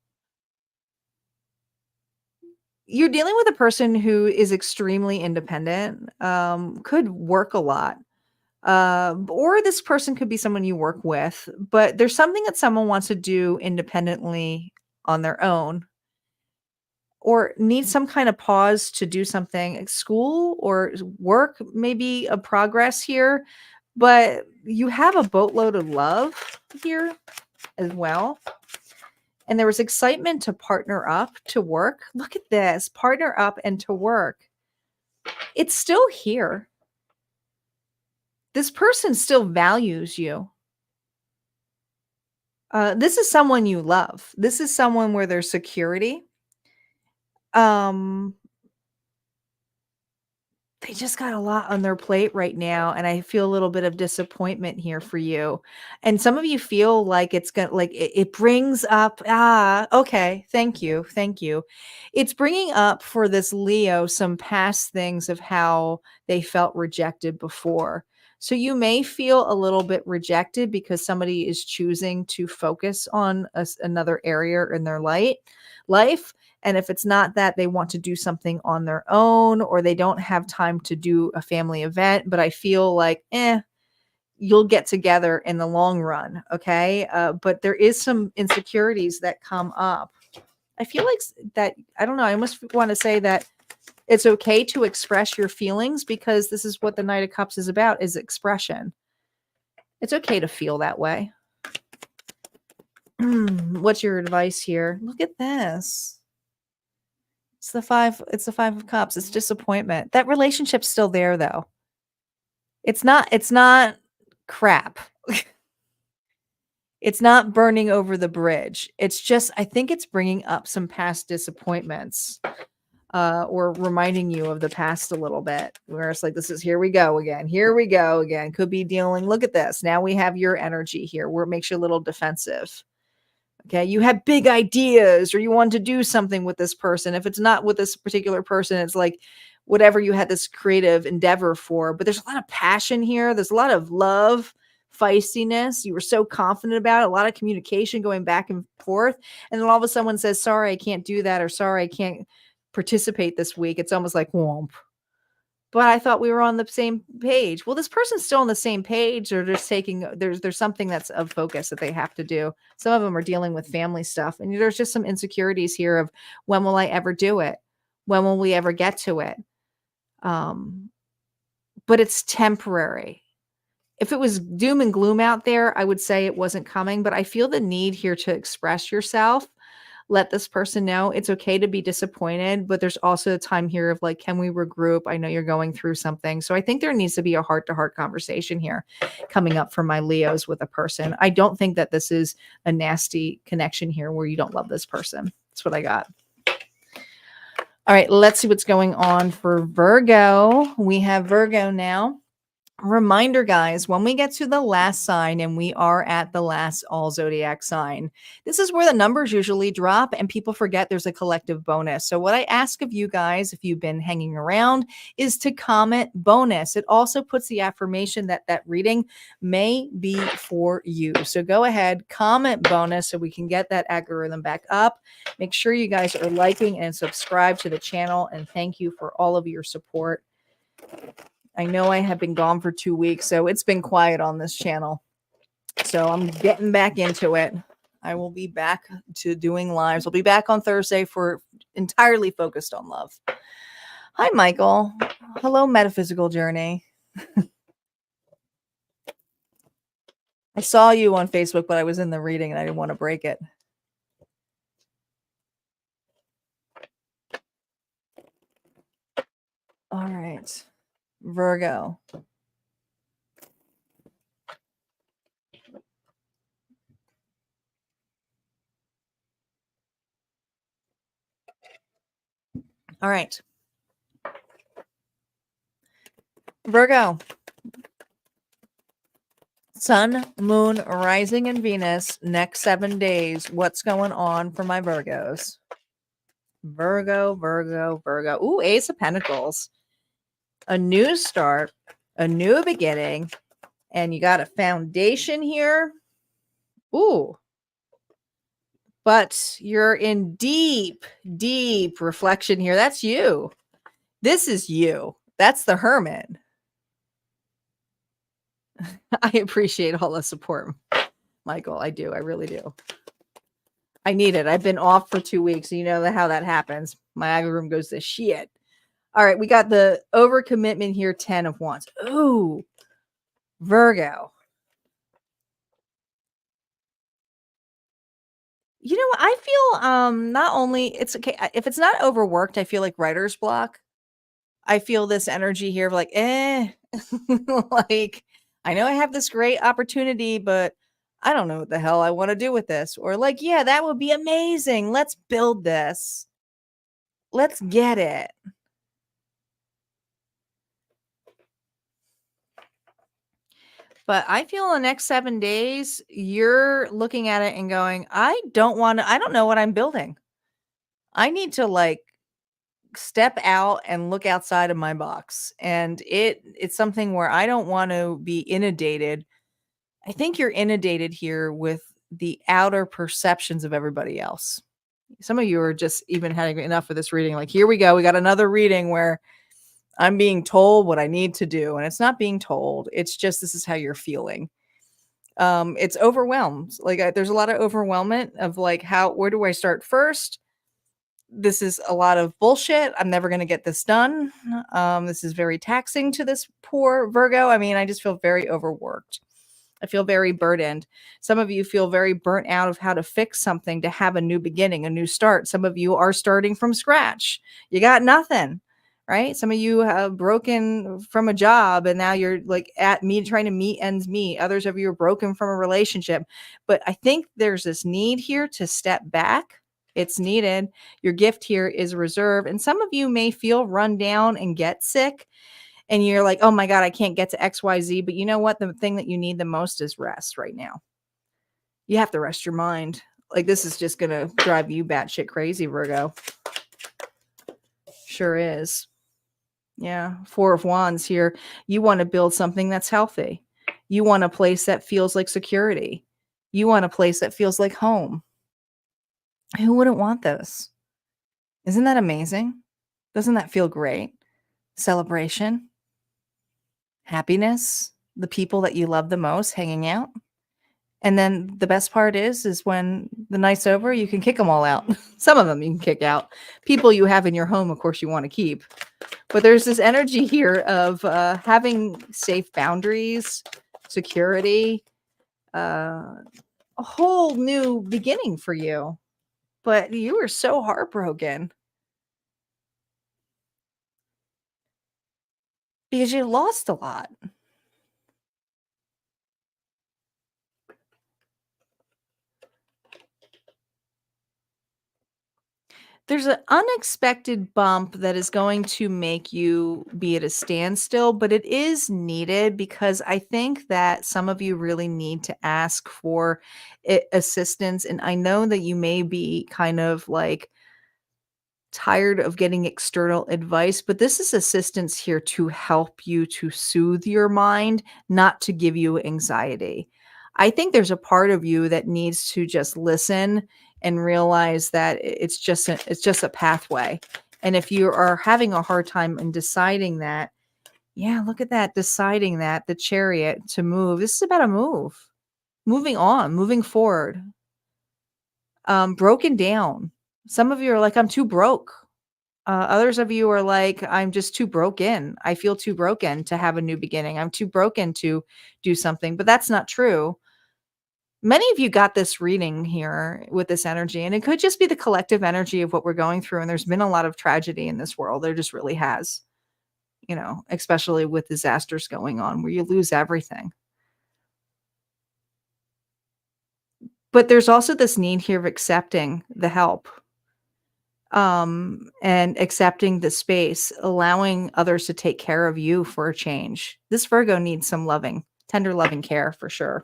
Speaker 1: You're dealing with a person who is extremely independent, could work a lot. Or this person could be someone you work with, but there's something that someone wants to do independently on their own, or need some kind of pause to do something at school or work, maybe a progress here, but you have a boatload of love here as well. And there was excitement to partner up to work. Look at this, partner up and to work. It's still here. This person still values you. This is someone you love. This is someone where there's security. They just got a lot on their plate right now, and I feel a little bit of disappointment here for you. And some of you feel like it's gonna like it brings up okay, thank you, thank you. It's bringing up for this Leo some past things of how they felt rejected before. So you may feel a little bit rejected because somebody is choosing to focus on another area in their life. And if it's not that, they want to do something on their own, or they don't have time to do a family event. But I feel like, you'll get together in the long run. Okay. But there is some insecurities that come up. I feel like that, I don't know. I almost want to say that it's okay to express your feelings, because this is what the Knight of Cups is about, is expression. It's okay to feel that way. What's your advice here? Look at this. It's the five of cups. It's disappointment. That relationship's still there though. It's not crap. It's not burning over the bridge. It's just, I think it's bringing up some past disappointments, or reminding you of the past a little bit, where it's like, this is, here we go again. Here we go again. Could be dealing, look at this. Now we have your energy here where it makes you a little defensive. Okay, you have big ideas, or you want to do something with this person. If it's not with this particular person, it's like whatever you had this creative endeavor for. But there's a lot of passion here. There's a lot of love, feistiness. You were so confident about it, a lot of communication going back and forth. And then all of a sudden someone says, sorry, I can't do that, or sorry, I can't participate this week. It's almost like, womp. But I thought we were on the same page. Well, this person's still on the same page. Or just taking, there's something that's of focus that they have to do. Some of them are dealing with family stuff. And there's just some insecurities here of, when will I ever do it? When will we ever get to it? But it's temporary. If it was doom and gloom out there, I would say it wasn't coming. But I feel the need here to express yourself. Let this person know it's okay to be disappointed, but there's also a time here of like, can we regroup? I know you're going through something. So I think there needs to be a heart-to-heart conversation here coming up for my Leos with a person. I don't think that this is a nasty connection here where you don't love this person. That's what I got. All right, let's see what's going on for Virgo. We have Virgo now. Reminder, guys, when we get to the last sign and we are at the last all zodiac sign, this is where the numbers usually drop and people forget there's a collective bonus. So, what I ask of you guys, if you've been hanging around, is to comment bonus. It also puts the affirmation that that reading may be for you. So, go ahead, comment bonus so we can get that algorithm back up. Make sure you guys are liking and subscribe to the channel. And thank you for all of your support. I know I have been gone for 2 weeks, so it's been quiet on this channel. So I'm getting back into it. I will be back to doing lives. I'll be back on Thursday for entirely focused on love. Hi, Michael. Hello, Metaphysical Journey. I saw you on Facebook, but I was in the reading and I didn't want to break it. All right. Virgo. All right. Virgo. Sun, moon, rising, and Venus, next 7 days. What's going on for my Virgos? Virgo, Virgo, Virgo. Ooh, Ace of Pentacles. A new start, a new beginning, and you got a foundation here. Ooh. But you're in deep, deep reflection here. That's you. This is you. That's the Hermit. I appreciate all the support, Michael. I do. I really do. I need it. I've been off for 2 weeks. You know how that happens. My algorithm goes to shit. All right, we got the overcommitment here, 10 of Wands. Ooh, Virgo. You know what? I feel not only it's okay if it's not overworked, I feel like writer's block. I feel this energy here of like, like I know I have this great opportunity, but I don't know what the hell I want to do with this. Or like, yeah, that would be amazing. Let's build this. Let's get it. But I feel the next 7 days, you're looking at it and going, I don't know what I'm building. I need to like step out and look outside of my box. And it's something where I don't want to be inundated. I think you're inundated here with the outer perceptions of everybody else. Some of you are just even having enough of this reading. Like, here we go. We got another reading where I'm being told what I need to do. And it's not being told. It's just this is how you're feeling. It's overwhelmed. Like there's a lot of overwhelmment of like where do I start first? This is a lot of bullshit. I'm never going to get this done. This is very taxing to this poor Virgo. I mean, I just feel very overworked. I feel very burdened. Some of you feel very burnt out of how to fix something to have a new beginning, a new start. Some of you are starting from scratch. You got nothing, right? Some of you have broken from a job and now you're like trying to meet ends meet. Others of you are broken from a relationship. But I think there's this need here to step back. It's needed. Your gift here is reserved. And some of you may feel run down and get sick. And you're like, oh my God, I can't get to XYZ. But you know what? The thing that you need the most is rest right now. You have to rest your mind. Like this is just going to drive you batshit crazy, Virgo. Sure is. Yeah. 4 of Wands here. You want to build something that's healthy. You want a place that feels like security. You want a place that feels like home. Who wouldn't want this? Isn't that amazing? Doesn't that feel great? Celebration, happiness, the people that you love the most hanging out. And then the best part is when the night's over, you can kick them all out. Some of them you can kick out. People you have in your home, of course, you want to keep. But there's this energy here of having safe boundaries, security, a whole new beginning for you. But you were so heartbroken because you lost a lot. There's an unexpected bump that is going to make you be at a standstill, but it is needed because I think that some of you really need to ask for assistance. And I know that you may be kind of like tired of getting external advice, but this is assistance here to help you to soothe your mind, not to give you anxiety. I think there's a part of you that needs to just listen and realize that it's just a pathway. And if you are having a hard time in deciding that, yeah, look at that, deciding that the chariot to move. This is about a move, moving on, moving forward, broken down. Some of you are like, I'm too broke. Others of you are like, I'm just too broken. I feel too broken to have a new beginning. I'm too broken to do something, but that's not true. Many of you got this reading here with this energy, and it could just be the collective energy of what we're going through. And there's been a lot of tragedy in this world. There just really has, especially with disasters going on where you lose everything. But there's also this need here of accepting the help. And accepting the space, allowing others to take care of you for a change. This Virgo needs some tender loving care for sure.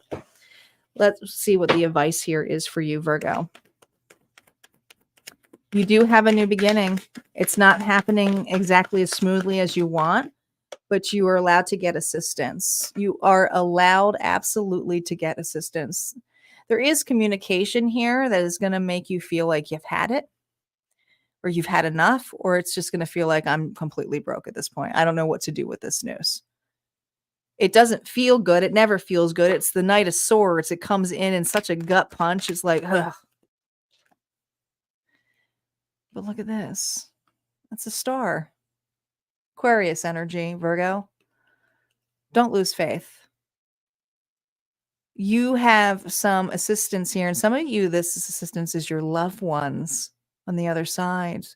Speaker 1: Let's see what the advice here is for you, Virgo. You do have a new beginning. It's not happening exactly as smoothly as you want, but you are allowed to get assistance. You are allowed absolutely to get assistance. There is communication here that is going to make you feel like you've had it, or you've had enough, or it's just going to feel like I'm completely broke at this point. I don't know what to do with this news. It doesn't feel good. It never feels good. It's the Knight of Swords. It comes in such a gut punch. It's like, ugh. But look at this. That's a star. Aquarius energy, Virgo. Don't lose faith. You have some assistance here. And some of you, this assistance is your loved ones on the other side,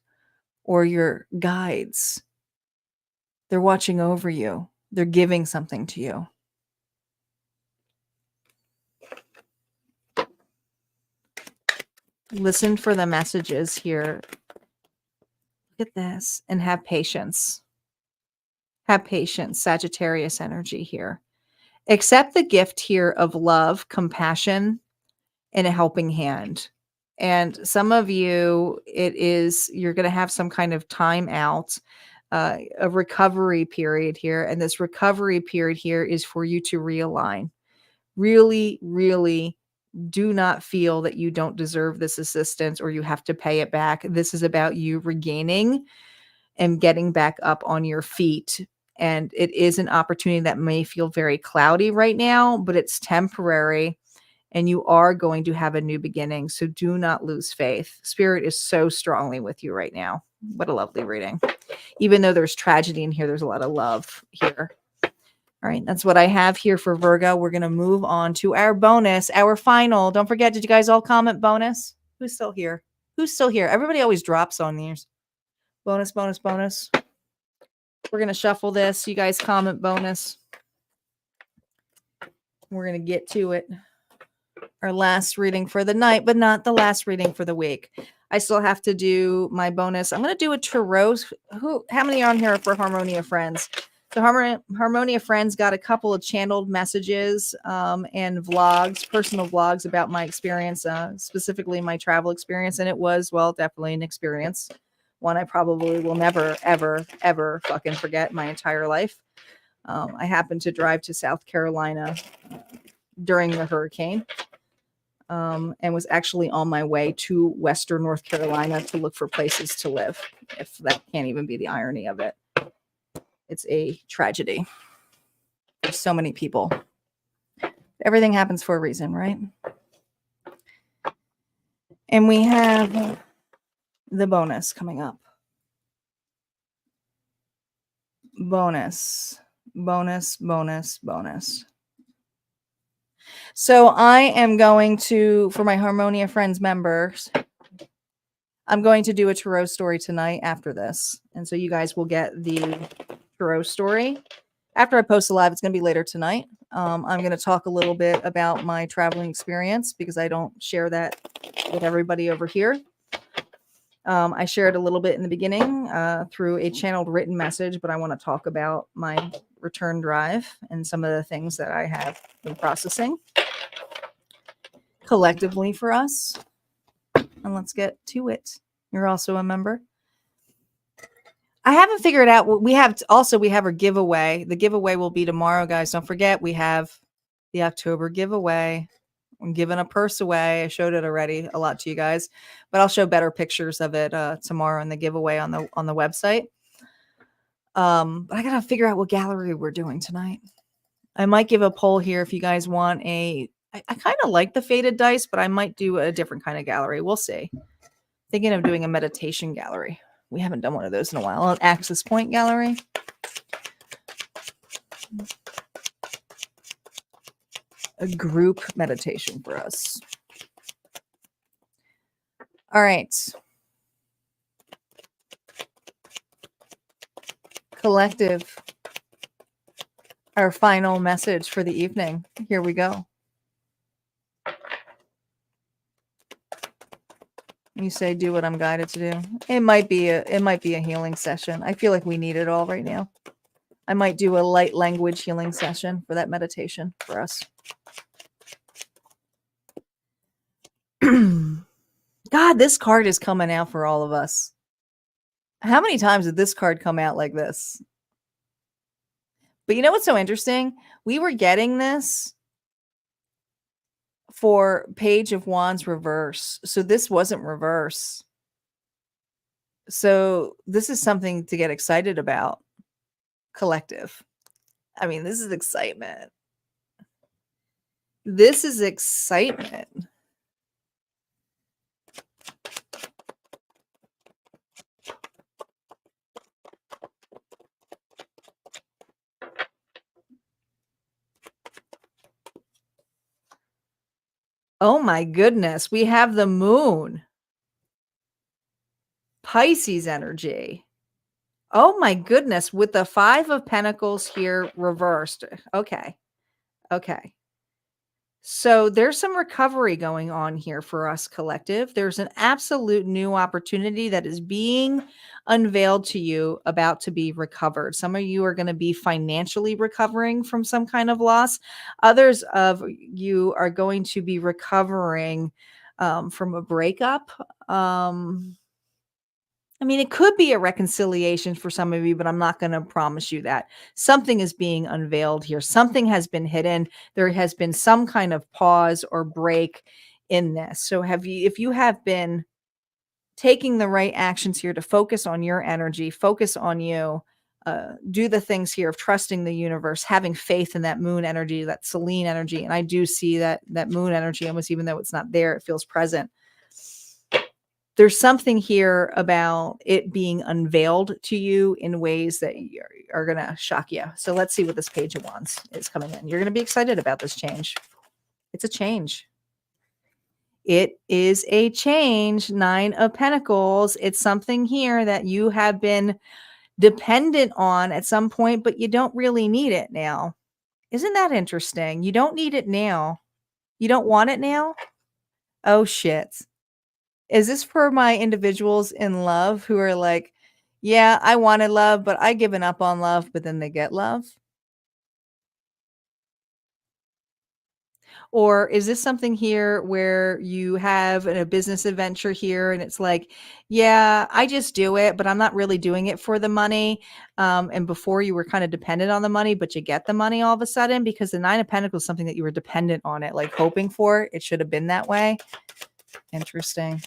Speaker 1: or your guides. They're watching over you. They're giving something to you. Listen for the messages here. Look at this and have patience. Have patience, Sagittarius energy here. Accept the gift here of love, compassion, and a helping hand. And some of you, you're going to have some kind of time out, a recovery period here. And this recovery period here is for you to realign. Really, really do not feel that you don't deserve this assistance or you have to pay it back. This is about you regaining and getting back up on your feet. And it is an opportunity that may feel very cloudy right now, but it's temporary. And you are going to have a new beginning. So do not lose faith. Spirit is so strongly with you right now. What a lovely reading. Even though there's tragedy in here, there's a lot of love here. All right, that's what I have here for Virgo. We're going to move on to our bonus, our final. Don't forget, did you guys all comment bonus? Who's still here? Who's still here? Everybody always drops on these. Bonus, bonus, bonus. We're going to shuffle this. You guys comment bonus. We're going to get to it. Our last reading for the night, but not the last reading for the week. I still have to do my bonus. I'm going to do a tarot. How many are on here for Harmonia Friends? So Harmonia Friends got a couple of channeled messages and vlogs, personal vlogs about my experience, specifically my travel experience. And it was, well, definitely an experience. One I probably will never, ever, ever fucking forget my entire life. I happened to drive to South Carolina during the hurricane. And was actually on my way to Western North Carolina to look for places to live, if that can't even be the irony of it. It's a tragedy. There's so many people. Everything happens for a reason, right? And we have the bonus coming up. Bonus, bonus, bonus, bonus. So I am going to, for my Harmonia Friends members, I'm going to do a tarot story tonight after this. And so you guys will get the tarot story. After I post a live, it's going to be later tonight. I'm going to talk a little bit about my traveling experience because I don't share that with everybody over here. I shared a little bit in the beginning through a channeled written message, but I want to talk about my return drive and some of the things that I have been processing collectively for us. And let's get to it. You're also a member. I haven't figured out what we have. We have our giveaway. The giveaway will be tomorrow, guys. Don't forget, we have the October giveaway. I'm giving a purse away. I showed it already a lot to you guys, but I'll show better pictures of it tomorrow in the giveaway on the website. But I gotta figure out what gallery we're doing tonight. I might give a poll here if you guys want I kind of like the faded dice, but I might do a different kind of gallery. We'll see. Thinking of doing a meditation gallery. We haven't done one of those in a while. An access point gallery. A group meditation for us. All right. Collective. Our final message for the evening. Here we go. You say, do what I'm guided to do. It might be a healing session. I feel like we need it all right now. I might do a light language healing session for that meditation for us. God, this card is coming out for all of us. How many times did this card come out like this? But you know what's so interesting? We were getting this for Page of Wands reverse. So this wasn't reverse. So this is something to get excited about. Collective. I mean, this is excitement. This is excitement. Oh my goodness. We have the moon. Pisces energy. Oh my goodness. With the 5 of Pentacles here reversed. Okay. Okay. So there's some recovery going on here for us collective. There's an absolute new opportunity that is being unveiled to you, about to be recovered. Some of you are going to be financially recovering from some kind of loss. Others of you are going to be recovering from a breakup. I mean, it could be a reconciliation for some of you, but I'm not going to promise you that. Something is being unveiled here. Something has been hidden. There has been some kind of pause or break in this. So if you have been taking the right actions here to focus on your energy, focus on you, do the things here of trusting the universe, having faith in that moon energy, that Selene energy. And I do see that moon energy, almost even though it's not there, it feels present. There's something here about it being unveiled to you in ways that are going to shock you. So let's see what this Page of Wands is coming in. You're going to be excited about this change. It's a change. It is a change. 9 of Pentacles. It's something here that you have been dependent on at some point, but you don't really need it now. Isn't that interesting? You don't need it now. You don't want it now? Oh, shit. Is this for my individuals in love who are like, yeah, I wanted love, but I given up on love, but then they get love? Or is this something here where you have a business adventure here and it's like, yeah, I just do it, but I'm not really doing it for the money. And before you were kind of dependent on the money, but you get the money all of a sudden, because the 9 of Pentacles is something that you were dependent on it, like hoping for. It should have been that way. Interesting.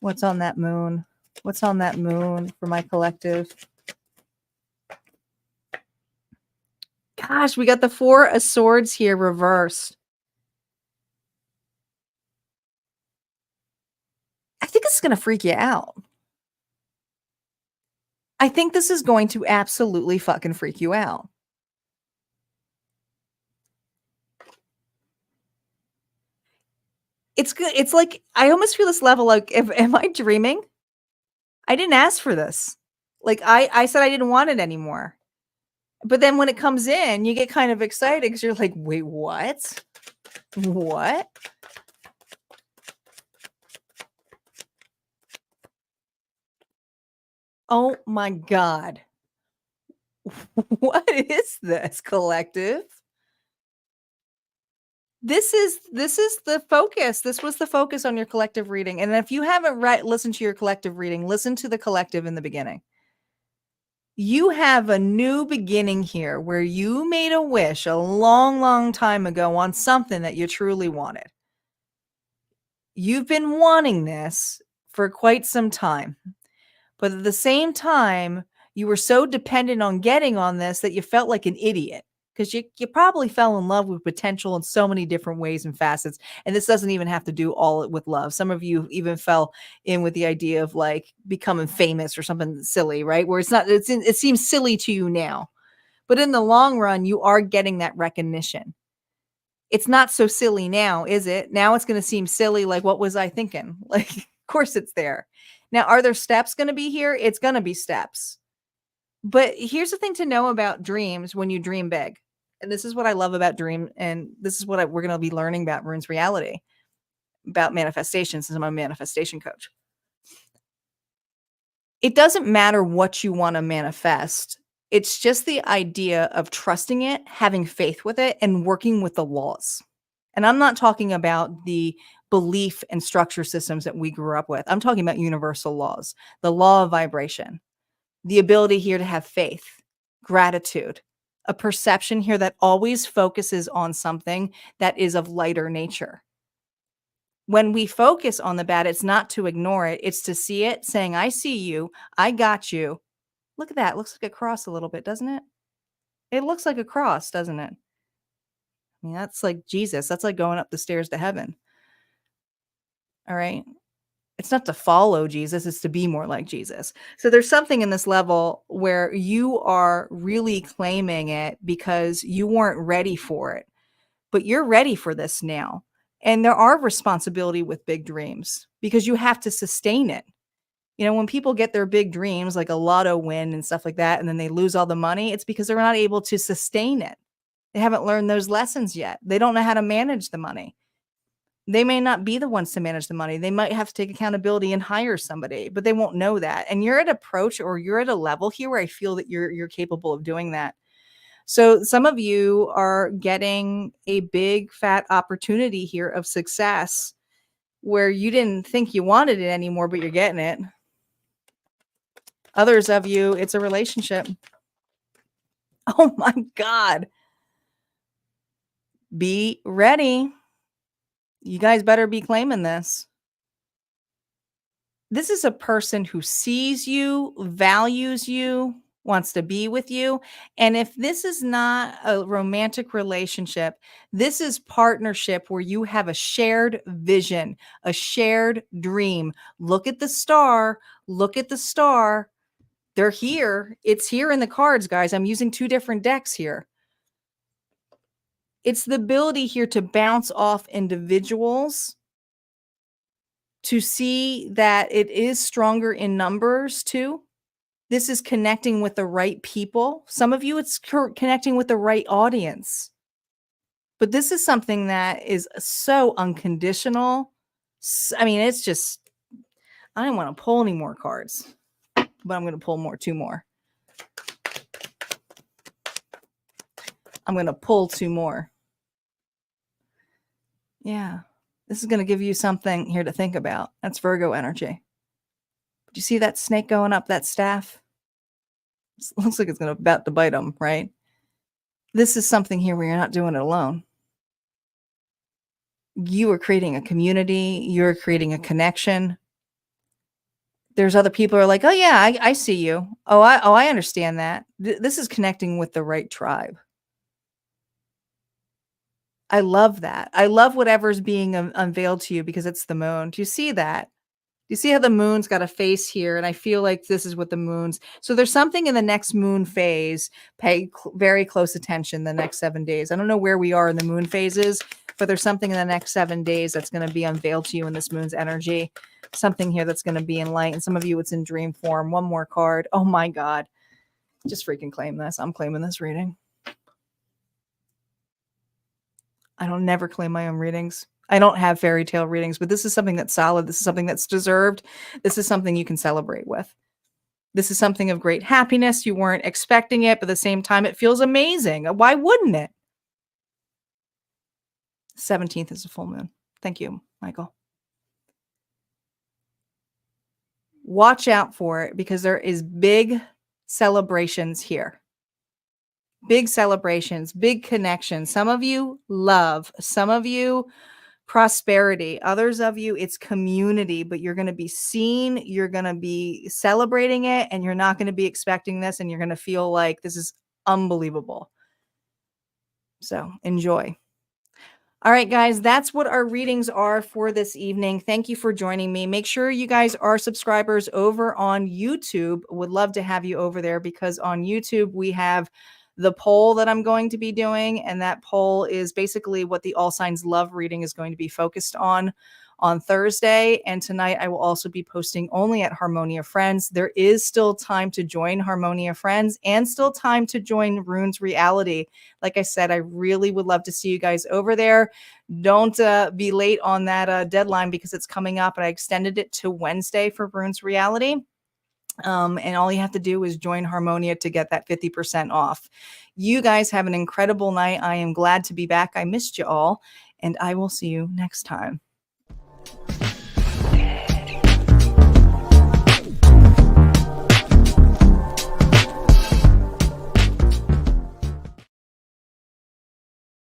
Speaker 1: What's on that moon? What's on that moon for my collective? Gosh, we got the 4 of Swords here reversed. I think this is going to freak you out. I think this is going to absolutely fucking freak you out. It's good. It's like, I almost feel this level like, am I dreaming? I didn't ask for this. Like I said I didn't want it anymore. But then when it comes in, you get kind of excited because you're like, wait, what? What? Oh my God. What is this, collective? This is the focus. This was the focus on your collective reading. And if you haven't listened to your collective reading, listen to the collective in the beginning. You have a new beginning here where you made a wish a long, long time ago on something that you truly wanted. You've been wanting this for quite some time. But at the same time, you were so dependent on getting on this that you felt like an idiot because you probably fell in love with potential in so many different ways and facets. And this doesn't even have to do all with love. Some of you even fell in with the idea of like becoming famous or something silly, right? Where it seems silly to you now. But in the long run, you are getting that recognition. It's not so silly now, is it? Now it's going to seem silly. Like, what was I thinking? Like, of course it's there. Now, are there steps going to be here? It's going to be steps. But here's the thing to know about dreams when you dream big. And this is what I love about dream. And this is what we're going to be learning about Rune's reality, about manifestation, since I'm a manifestation coach. It doesn't matter what you want to manifest. It's just the idea of trusting it, having faith with it, and working with the laws. And I'm not talking about the belief and structure systems that we grew up with. I'm talking about universal laws, the law of vibration, the ability here to have faith, gratitude, a perception here that always focuses on something that is of lighter nature. When we focus on the bad, it's not to ignore it. It's to see it, saying, I see you. I got you. Look at that. It looks like a cross a little bit, doesn't it? It looks like a cross, doesn't it? I mean, that's like Jesus. That's like going up the stairs to heaven. All right. It's not to follow Jesus, it's to be more like Jesus. So there's something in this level where you are really claiming it because you weren't ready for it, but you're ready for this now. And there are responsibility with big dreams because you have to sustain it. You know, when people get their big dreams, like a lotto win and stuff like that, and then they lose all the money, it's because they're not able to sustain it. They haven't learned those lessons yet. They don't know how to manage the money. They may not be the ones to manage the money. They might have to take accountability and hire somebody, but they won't know that. And you're at approach or you're at a level here where I feel that you're capable of doing that. So some of you are getting a big fat opportunity here of success where you didn't think you wanted it anymore, but you're getting it. Others of you, it's a relationship. Oh my God. Be ready. You guys better be claiming this. This is a person who sees you, values you, wants to be with you. And if this is not a romantic relationship, this is partnership where you have a shared vision, a shared dream. Look at the star. Look at the star. They're here. It's here in the cards, guys. I'm using two different decks here. It's the ability here to bounce off individuals, to see that it is stronger in numbers too. This is connecting with the right people. Some of you, it's connecting with the right audience. But this is something that is so unconditional. I mean, it's just, I don't want to pull any more cards, but I'm going to pull two more. I'm going to pull two more. Yeah. This is going to give you something here to think about. That's Virgo energy. Do you see that snake going up that staff? It looks like it's about to bite them, right? This is something here where you're not doing it alone. You are creating a community. You're creating a connection. There's other people who are like, oh yeah, I see you. Oh, I understand that. This is connecting with the right tribe. I love that. I love whatever's being unveiled to you because it's the moon. Do you see that? Do you see how the moon's got a face here? And I feel like this is what the moon's. So there's something in the next moon phase. Pay very close attention the next 7 days. I don't know where we are in the moon phases, but there's something in the next 7 days that's going to be unveiled to you in this moon's energy. Something here that's going to be in light. And some of you, it's in dream form. One more card. Oh my God. Just freaking claim this. I'm claiming this reading. I don't never claim my own readings. I don't have fairy tale readings, but this is something that's solid. This is something that's deserved. This is something you can celebrate with. This is something of great happiness. You weren't expecting it, but at the same time, it feels amazing. Why wouldn't it? 17th is a full moon. Thank you, Michael. Watch out for it because there is big celebrations here. Big celebrations, big connections. Some of you love, some of you prosperity, others of you it's community, but you're going to be seen, you're going to be celebrating it, and you're not going to be expecting this, and you're going to feel like this is unbelievable. So enjoy. All right, guys, that's what our readings are for this evening. Thank you for joining me. Make sure you guys are subscribers over on YouTube. Would love to have you over there because on YouTube, we have the poll that I'm going to be doing. And that poll is basically what the All Signs Love reading is going to be focused on Thursday. And tonight, I will also be posting only at Harmonia Friends. There is still time to join Harmonia Friends and still time to join Runes Reality. Like I said, I really would love to see you guys over there. Don't be late on that deadline because it's coming up, and I extended it to Wednesday for Runes Reality. And all you have to do is join Harmonia to get that 50% off. You guys have an incredible night. I am glad to be back. I missed you all, and I will see you next time.